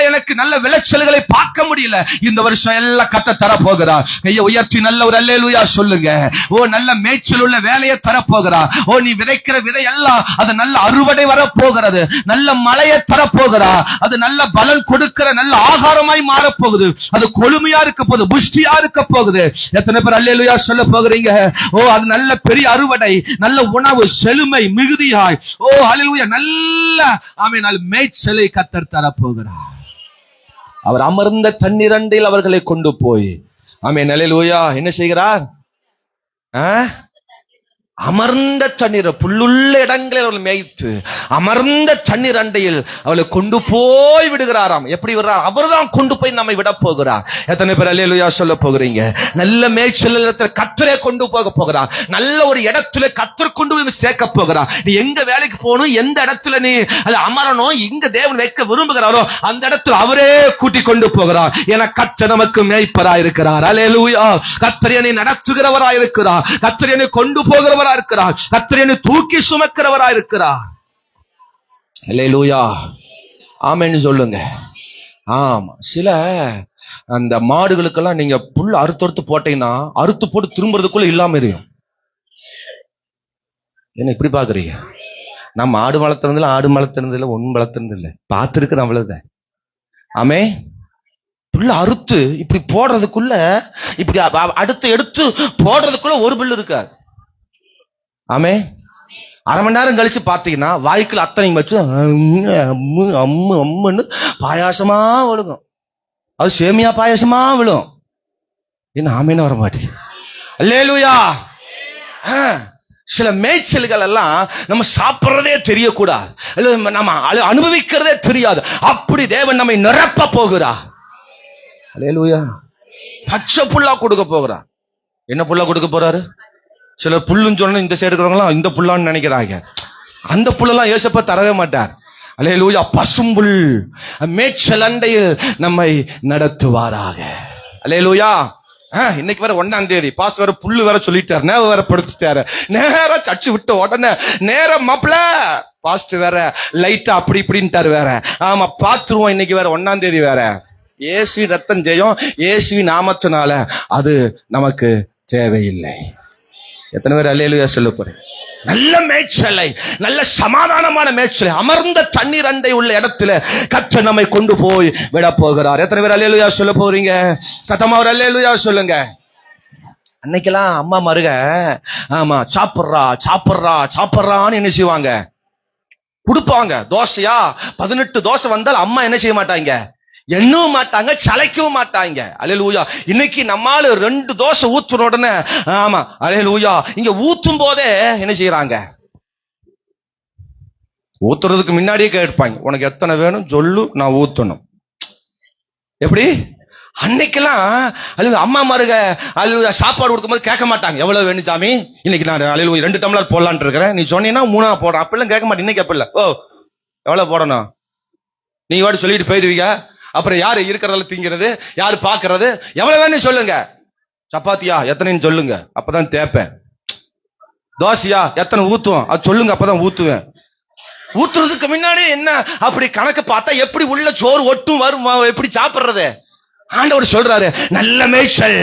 எனக்கு நல்ல விளைச்சல்களை பார்க்க முடியல. இந்த வருஷம் எல்லாம் கத்த தரப்போகிறார். கையை உயர்த்தி நல்ல ஒரு அல்லேலூயா சொல்லுங்க. நல்ல மேய்ச்சல் உள்ள வேலையை தரப்போகிறார். நீ விதைக்கிற விதை எல்லாம் அது நல்ல அறுவடை வரப்போகிறது. நல்ல மழையை தரப்போகிறார். அது நல்ல பலன் கொடுக்கிற நல்ல ஆகாரமாய் மாறப்போகுது. அது கொழுமையா இருக்க போகுது, புஷ்டியா இருக்க போகுது. எத்தனை பேர் அல்லேலூயா சொல்ல போகிறீங்க? அது நல்ல பெரிய அறுவடை, நல்ல உணவு, செழுமை, மிகுதியாய் அல்லேலூயா நல்ல ஆமென் மேய்ச்சலை கர்த்தர் தரப்போகிறார். அவர் அமர்ந்த தண்ணீரண்டையில் அவர்களை கொண்டு போய் ஆமென் அல்லேலூயா என்ன செய்கிறார்? அமர்ந்த தண்ணீர், புல்லுள்ள இடங்களில் அவர்கள் மேய்த்து அமர்ந்த தண்ணீர் அண்டையில் அவளை கொண்டு போய் விடுகிறாராம். எப்படி விடுறார்? அவர்தான் கொண்டு போய் நம்மை விட போகிறார். எத்தனை பேர் அல்லேலூயா சொல்ல போகிறீங்க? நல்ல மேய்ச்சல் இடத்துல கர்த்தரே கொண்டு போக போகிறார். நல்ல ஒரு இடத்துல கர்த்தர் கொண்டு போய் சேர்க்க போகிறார். நீ எங்க வேலைக்கு போகணும், எந்த இடத்துல நீ அது அமரணும், எங்க தேவன் வைக்க விரும்புகிறாரோ அந்த இடத்துல அவரே கூட்டி கொண்டு போகிறார். என கர்த்தர் நமக்கு மேய்ப்பராய் இருக்கிறார். அல்லேலூயா. கர்த்தர் என்னை நடத்துகிறவராய் இருக்கிறார். கர்த்தர் என்னை கொண்டு போகிறவராய் இருக்கிறார். கர்த்தர் என்னை தூக்கி சுமக்கிறவராய் இருக்கிறார். அல்லேலூயா. ஆமென் சொல்லுங்க. ஆமா, சில அந்த மாடுகளுக்கெல்லாம் நீங்க புல் அறுத்து போட்டீங்கன்னா அறுத்து போட்டு திரும்புறதுக்குள்ள இல்லாம இருக்கும். என்ன இப்படி பாக்குறீங்க? நம்ம ஆடு வளர்த்துறதுல ஒன்னும் வளர்த்துறதில்ல, பார்த்திருக்கிறேன், அவ்வளவுதான். ஆமே, புல்ல அறுத்து இப்படி போடுறதுக்குள்ள, இப்படி அடுத்து எடுத்து போடுறதுக்குள்ள ஒரு புல் இருக்காது. ஆமே, அரை மணி நேரம் கழிச்சு பாத்தீங்கன்னா வாய்க்குள்ள அத்தனை வச்சு அம்முன்னு பாயாசமா விழுகும். அது சேமியா பாயாசமா விழும். என்ன ஆமேன்னு வர மாட்டேங்குது. அல்லேலூயா. சில மேய்ச்சல்கள் எல்லாம் நம்ம சாப்பிடுறதே தெரியக்கூடாது, நம்ம அனுபவிக்கிறதே தெரியாது. அப்படி தேவன் நம்மை நிரப்ப போகிறார். அல்லேலூயா. பச்சை புல்லா கொடுக்க போகிறார். என்ன புல்லா கொடுக்க போறாரு? சிலர் புல்லுன்னு சொன்னா இந்த சைடு இருக்கிறவங்களாம் இந்த புல்லான்னு நினைக்கிறாங்க. அந்த புல்லெல்லாம் ஏசப்பா தரவே மாட்டார். அல்லேலூயா. பசும்புல் மேய்ச்சல் அண்டையில் நம்மை நடத்துவாராக. அல்லேலூயா. இன்னைக்கு வேற 1ஆம் தேதி, பாஸ்டர் வேற புல்லு வேற சொல்லிட்டாரு, நேர வேற படுத்துட்டாரு. நேரா சர்ச்சு விட்டு உடனே நேரம் மாப்பிள பாஸ்டர் வேற லைட்டா அப்படி இப்படின்ட்டாரு வேற. ஆமா பாத்துருவோம், இன்னைக்கு வேற 1ஆம் தேதி வேற. இயேசு ரத்தம் ஜெயம், இயேசு நாமத்தினால அது நமக்கு தேவையில்லை. எத்தனை பேர் அல்லேலூயா சொல்ல போறேன்? நல்ல மேய்ச்சலை, நல்ல சமாதானமான மேய்ச்சலை, அமர்ந்த தண்ணீர் அண்டை உள்ள இடத்துல கர்த்தர் நம்மை கொண்டு போய் விட போகிறார். எத்தனை பேர் அல்லேலூயா சொல்ல போறீங்க? சத்தமா ஒரு அல்லேலூயா சொல்லுங்க. அன்னைக்கெல்லாம் அம்மா மருக ஆமா சாப்பிட்றா சாப்பிட்றா சாப்பிட்றான்னு என்ன செய்வாங்க? கொடுப்பாங்க. தோசையா 18 தோசை வந்தால் அம்மா என்ன செய்ய மாட்டாங்க? எண்ணவும் மாட்டாங்க, சளைக்கவும் மாட்டாங்க. அல்லேலூயா. இன்னைக்கு நம்மால 2 தோசை ஊத்துன உடனே ஆமா அல்லேலூயா இங்க ஊத்தும் போதே என்ன செய்யறாங்க? ஊத்துறதுக்கு முன்னாடியே கேட்பாங்க, உனக்கு எத்தனை வேணும் சொல்லு, நான் ஊத்தணும். எப்படி? அன்னைக்கெல்லாம் அல்லேலூயா அம்மா மாருக அல்லேலூயா சாப்பாடு கொடுக்கும்போது கேட்க மாட்டாங்க, எவ்வளவு வேணும் சாமி, இன்னைக்கு நான் அல்லேலூயா 2 டம்ளர் போடலான்னு இருக்கிறேன், நீ சொன்னீங்கன்னா 3 போடுறேன், அப்படிலாம் கேட்க மாட்டேன். இன்னைக்கு அப்ப இல்ல. ஓ எவ்வளவு போடணும் நீங்க வாடி சொல்லிட்டு போயிடுவீங்க. அப்புறம் யாரு இருக்கிறதால திங்கிறது, யாரு பாக்குறது, எவ்வளவு வேணும் சொல்லுங்க. சப்பாத்தியா எத்தனைன்னு சொல்லுங்க, அப்பதான் தேப்பேன். தோசையா எத்தனை ஊத்துவோம் அது சொல்லுங்க, அப்பதான் ஊத்துவேன். ஊத்துறதுக்கு முன்னாடி என்ன அப்படி கணக்கு பார்த்தா எப்படி உள்ள சோறு ஒட்டும் வரும், எப்படி சாப்பிடுறது? ஆண்டவர் சொல்றாரு நல்ல மேய்ச்சல்,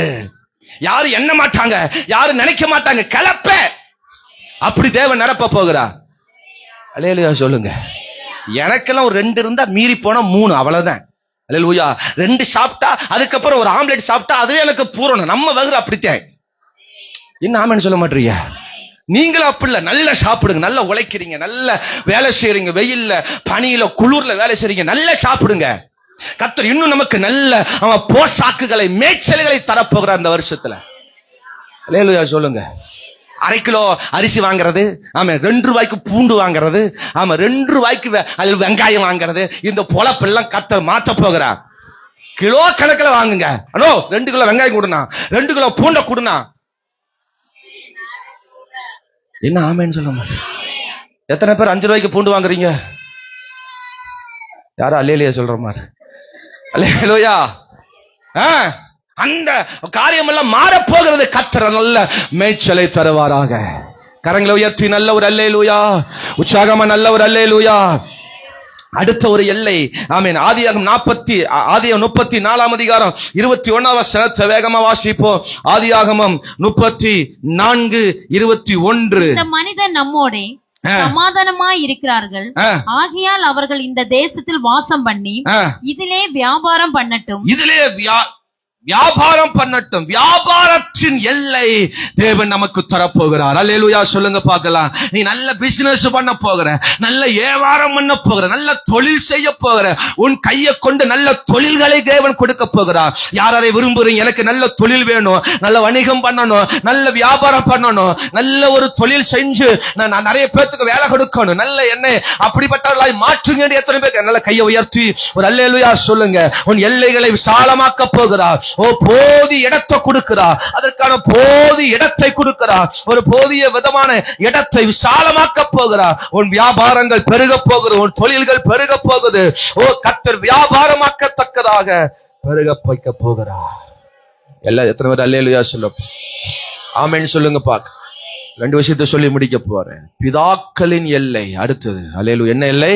யாரு எண்ண மாட்டாங்க, யாரு நினைக்க மாட்டாங்க, கலப்ப அப்படி தேவன் நிரப்ப போகிறார். அல்லேலூயா சொல்லுங்க. எனக்கெல்லாம் ஒரு 2 இருந்தா மீறி போனா 3, அவ்வளவுதான். அல்லேலூயா. 2 சாப்பிட்டா அதுக்கப்புறம் ஒரு ஆம்லெட் சாப்பிட்டா அதுவே எனக்கு பூரணம். நம்ம வகுறு அப்படித்தான். என்ன ஆமென்னு சொல்ல மாட்டீங்க? நீங்களும் அப்படி இல்ல, நல்லா சாப்பிடுங்க, நல்லா உழைக்கிறீங்க, நல்ல வேலை செய்யறீங்க, வெயில்ல பனியில குளிர்ல வேலை செய்றீங்க, நல்லா சாப்பிடுங்க. கர்த்தர் இன்னும் நமக்கு நல்ல போஷாக்குகளை மேய்ச்சல்களை தரப்போகிறார் இந்த வருஷத்துல. அல்லேலூயா சொல்லுங்க. 1/2 கிலோ அரிசி வாங்குறது, ஆமா 2 ரூபாய்க்கு பூண்டு வாங்குறது, ஆமா 2 ரூபாய்க்கு வெங்காயம் வாங்குறது, இந்த பொழப்பெல்லாம் கர்த்தர் மாற்ற போகிறார். கிலோ கணக்கில் வாங்குங்க. அனோ 2 கிலோ வெங்காயம் கொடுனா, 2 கிலோ பூண்டை கொடுனா. என்ன ஆமேன்னு சொல்ல மாட்டேன். எத்தனை பேர் 5 ரூபாய்க்கு பூண்டு வாங்குறீங்க? யாரும் அல்லேலூயா சொல்ற மாதிரி. அல்லேலூயா. அந்த காரியம் எல்லாம் மாறப்போகிறது. கர்த்தர் நல்ல மேய்ச்சலை தருவாராக. கரங்களை உயர்த்தி நல்ல ஒரு அல்லேலூயா, உற்சாகமா நல்ல ஒரு அல்லேலூயா. அடுத்த ஒரு எல்லை. ஆமென். ஆதியாகமம் 34ஆம் அதிகாரம் 21ஆம் வசனத்தை வேகமா வாசிப்போம். ஆதியாகமம் 34:21. இந்த மனிதன் நம்மோடே சமாதானமாய் இருக்கிறார்கள், ஆகையால் அவர்கள் இந்த தேசத்தில் வாசம் பண்ணி இதிலே வியாபாரம் பண்ணட்டும். இதிலே வியாபாரம் பண்ணட்டும். வியாபாரத்தின் எல்லை தேவன் நமக்கு தரப்போகிறார். அல்லேலூயா சொல்லுங்க பார்க்கலாம். நீ நல்ல பிசினஸ் பண்ண போகிற, நல்ல வியாபாரம் பண்ண போகிற, நல்ல தொழில் செய்ய போகிற, உன் கையை கொண்டு நல்ல தொழில்களை தேவன் கொடுக்க போகிறார். யார் அதை விரும்புறீங்க? எனக்கு நல்ல தொழில் வேணும், நல்ல வணிகம் பண்ணணும், நல்ல வியாபாரம் பண்ணணும், நல்ல ஒரு தொழில் செஞ்சு நான் நிறைய பேருக்கு வேலை கொடுக்கணும், நல்ல எண்ணெய் அப்படிப்பட்டவர்களாய் மாற்றுங்க. எத்தனை பேர் நல்ல கையை உயர்த்தி ஒரு அல்லேலூயா சொல்லுங்க. உன் எல்லைகளை விசாலமாக்க போகிறார். போதிய இடத்தை கொடுக்கிறார், அதற்கான போதிய இடத்தை கொடுக்கிறார், ஒரு போதிய விதமான இடத்தை விசாலமாக்க போகிறார். உன் வியாபாரங்கள் பெருக போகுது, உன் தொழில்கள் பெருக போகுது. கர்த்தர் வியாபாரமாக்கத்தக்கதாக பெருக வைக்க போகிறார். எல்லாம் எத்தனை பேர் அல்லேலூயா சொல்ல ஆமென் சொல்லுங்க. பாக்க 2 விஷயத்தை சொல்லி முடிக்க போறேன். பிதாக்களின் எல்லை அடுத்தது. அல்லேலூயா. என்ன எல்லை?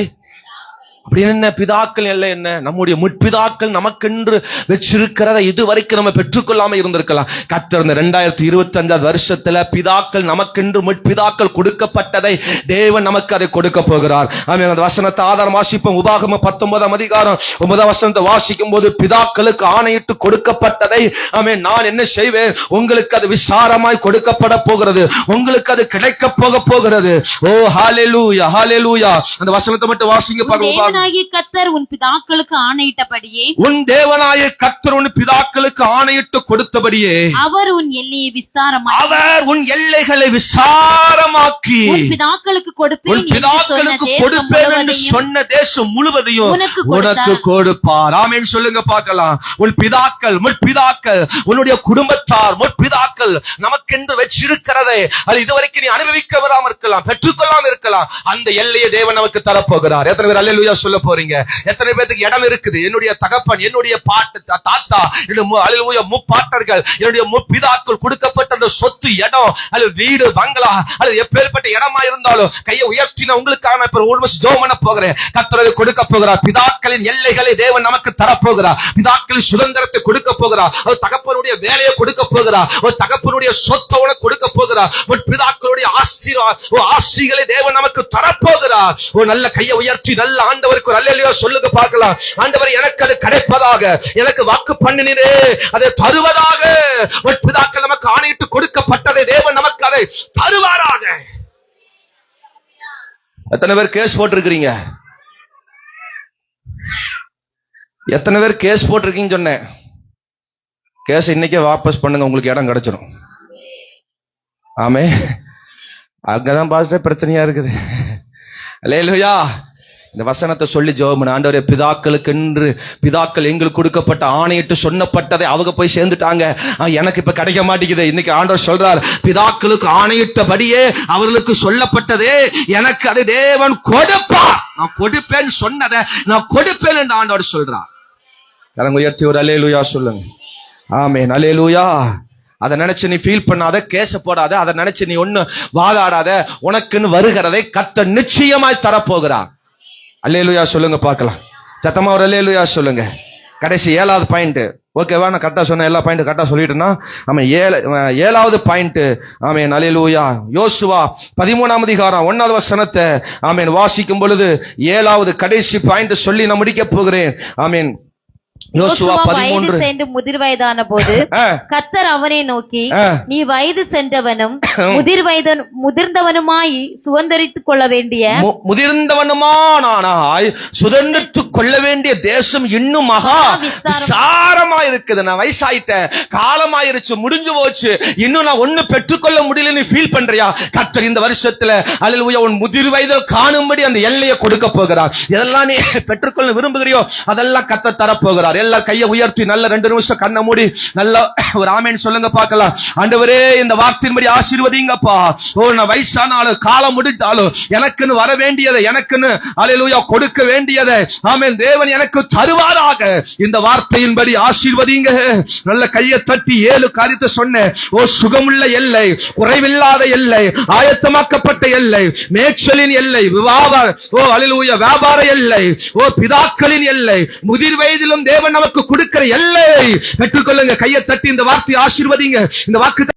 அப்படின்னு என்ன பிதாக்கள் எல்லை? என்ன? நம்முடைய முற்பிதாக்கள் நமக்கென்று வச்சிருக்கிறத இதுவரைக்கும் நம்ம பெற்றுக்கொள்ளாம இருந்திருக்கலாம். கர்த்தர் 2025 வருஷத்துல பிதாக்கள் நமக்கென்று முற்பிதாக்கள் கொடுக்கப்பட்டதை தேவன் நமக்கு அதை கொடுக்க போகிறார். ஆமென். அந்த வசனத்தை ஆதாரம் வாசிப்போம். உபாகமம் 19ஆம் அதிகாரம் 9ஆம் வசனத்தை வாசிக்கும் போது பிதாக்களுக்கு ஆணையிட்டு கொடுக்கப்பட்டதை ஆமென் நான் என்ன செய்வேன், உங்களுக்கு அது விசாரமாய் கொடுக்கப்பட போகிறது, உங்களுக்கு அது கிடைக்க போகிறது. ஓ ஹalleluya ஹalleluya. அந்த வசனத்தை மட்டும் வாசிங்க பாருங்க. கர்த்தர் உன் பிதாக்களுக்கு ஆணையிட்டபடியே, உன் தேவனாய கர்த்தர் உன் பிதாக்களுக்கு ஆணையிட்டு கொடுத்தபடியே அவர் உன் எல்லையை விஸ்தாரமாக்கி, அவர் உன் எல்லைகளை விசாரமாக்கி உன் பிதாக்களுக்கு கொடுப்பேன் என்று சொன்ன தேசம் முழுவதையும் உனக்கு கொடுப்பார். ஆமென் சொல்லுங்க பார்க்கலாம். உன் பிதாக்கள் முற்பிதாக்கள் உன்னுடைய குடும்பத்தார் முற்பிதாக்கள் நமக்கென்று வச்சிருக்கிறதை அது இதுவரைக்கும் நீ அனுபவிக்க வராமல் இருக்கலாம், பெற்றுக்கொள்ளாமல் இருக்கலாம். அந்த எல்லையை தேவன் நமக்கு தரப்போகிறார். எத்தனை பேர் அல்லேலூயா சொல்ல போறீங்க? எத்தனை பேருக்கு இடம் இருக்குது? என்னுடைய தகப்பன், என்னுடைய பாட்டு தாத்தா, அல்லேலூயா முப்பாட்டர்கள், என்னுடைய முப்பிதாக்கள் கொடுக்கப்பட்ட அந்த சொத்து, இடம் அல்லது வீடு, பங்களா அல்லது எப்பேற்பட்ட இடமா இருந்தாலும் கையை உயர்த்தின உங்களுக்காக நான் இப்ப ஒரு ஜெபம் பண்ண போகிறேன். கர்த்தர் கொடுக்க போகிறார். பிதாக்களின் எல்லைகளை தேவன் நமக்கு தரப்போகிறார். பிதாக்களின் சுதந்திரத்தை கொடுக்க போகிறார். ஒரு தகப்பனுடைய வேலையை கொடுக்க போகிறார். ஒரு தகப்பனுடைய சொத்தோட கொடுக்க போகிறார். ஒரு பிதாக்களுடைய ஆசீர்வாதங்களை தேவன் நமக்கு தரப்போகிறார். ஒரு நல்ல கையை உயர்த்தி நல்ல ஆண்டவருக்கு ஒரு அல்லேலூயா சொல்லுங்க பார்க்கலாம். ஆண்டவர் எனக்கு அது கிடைப்பதாக, எனக்கு வாக்கு பண்ணினீரே அதை தருவதாக. ஒரு பிதாக்கள் நமக்கு ஆணையிட்டு கொடுக்கப்பட்டதை தேவன் நமக்கு அதை தருவாராக. எத்தனை பேர் கேஸ் போட்டிருக்கிறீங்க? எத்தனை பேர் கேஸ் போட்டிருக்கீங்கன்னு சொன்னேன். கேஸ் இன்னைக்கே வாபஸ் பண்ணுங்க, உங்களுக்கு இடம் கிடைச்சிடும். ஆமே, அங்கதான் பாஸ்டர் பிரச்சனையா இருக்குது. அல்லேலூயா. இந்த வசனத்தை சொல்லி ஜெபம் பண்ணு. ஆண்டவரே, பிதாக்கள் எங்களுக்கு கொடுக்கப்பட்ட ஆணையிட்டு சொன்னப்பட்டதை அவங்க போய் சேர்ந்துட்டாங்க, எனக்கு இப்ப கிடைக்க மாட்டேங்குது. இன்னைக்கு ஆண்டவர் சொல்றார், பிதாக்களுக்கு ஆணையிட்டபடியே அவர்களுக்கு சொல்லப்பட்டதே எனக்கு அதை தேவன் கொடுப்பார். நான் கொடுப்பேன்னு சொன்னதை நான் கொடுப்பேன் என்று ஆண்டவர் சொல்றார். கரங்க உயர்த்தி ஒரு அல்லேலூயா சொல்லுங்க. ஆமென், அல்லேலூயா. அதை நினைச்சு நீ ஃபீல் பண்ணாத, கேச போடாத, அதை நினைச்சு நீ ஒண்ணு வாதாடாத. உனக்குன்னு வருகிறதை கர்த்தர் நிச்சயமாய் தரப்போகிறார். அல்லேலூயா சொல்லுங்க பார்க்கலாம். சத்தமா ஒரு அல்லேலூயா சொல்லுங்க. கடைசி 7வது பாயிண்ட். ஓகேவா? நான் கரெக்டா சொன்ன எல்லா பாயிண்ட் கரெக்டா சொல்லிட்டேன்னா ஆமா 7வது பாயிண்ட். ஆமென், அல்லேலூயா. யோசுவா 13ஆம் அதிகாரம் 1வது வசனத்தை ஆமென் வாசிக்கும் பொழுது 7வது கடைசி பாயிண்ட் சொல்லி நான் முடிக்க போகிறேன். ஆமென். யோசுவா 13 சென்று முதிர் வயதான போது கர்த்தர் அவனை நோக்கி, நீ வயது சென்றவனும் முதிர்ந்தவனுமாய் சுதந்தரித்துக் கொள்ள வேண்டிய முதிர்ந்தவனுமானாய் சுதந்திரித்துக் கொள்ள வேண்டிய தேசம் இன்னும் மகா விசாரமா இருக்குது. நான் வயசாயிட்டேன், காலமாயிருச்சு, முடிஞ்சு போச்சு, இன்னும் நான் ஒண்ணு பெற்றுக்கொள்ள முடியலன்னு ஃபீல் பண்றியா? கர்த்தர் இந்த வருஷத்துல அல்லேலூயா உன் முதிர் வயதில் காணும்படி அந்த எல்லையை கொடுக்க போகிறார். எதெல்லாம் நீ பெற்றுக்கொள்ள விரும்புகிறியோ அதெல்லாம் கர்த்தர் தரப்போகிறார். எல்லாம் கையை உயர்த்தி நல்ல 2 நிமிஷம் கண்ணை மூடி நல்ல ஒரு ஆமென் சொல்லுங்க பார்க்கலாம். ஆண்டவரே, இந்த வார்த்தையின்படி ஆசீர்வதிங்கப்பா. நான் வயசானாலும் காலம் முடிந்தாலும் எனக்குன்னு வர வேண்டியதை, எனக்குன்னு அல்லேலூயா கொடுக்க வேண்டியதை ஆமென் தேவன் எனக்கு தருவாராக. இந்த வார்த்தையின்படி ஆசீர்வதிங்க. நல்ல கையை தட்டி 7 காரியத்தை சொன்னேன். சுகமுள்ள எல்லை, குறைவில்லாத எல்லை, ஆயத்தமாக்கப்பட்ட எல்லை, மேய்ச்சலின் எல்லை, அல்லேலூயா வியாபார எல்லை, பிதாக்களின் எல்லை, முதிர் வயதிலும் தேவன் நமக்கு கொடுக்கிற எல்லை பெற்றுக்கொள்ளுங்க. கையை தட்டி இந்த வார்த்தையை ஆசீர்வதிங்க. இந்த வாக்கு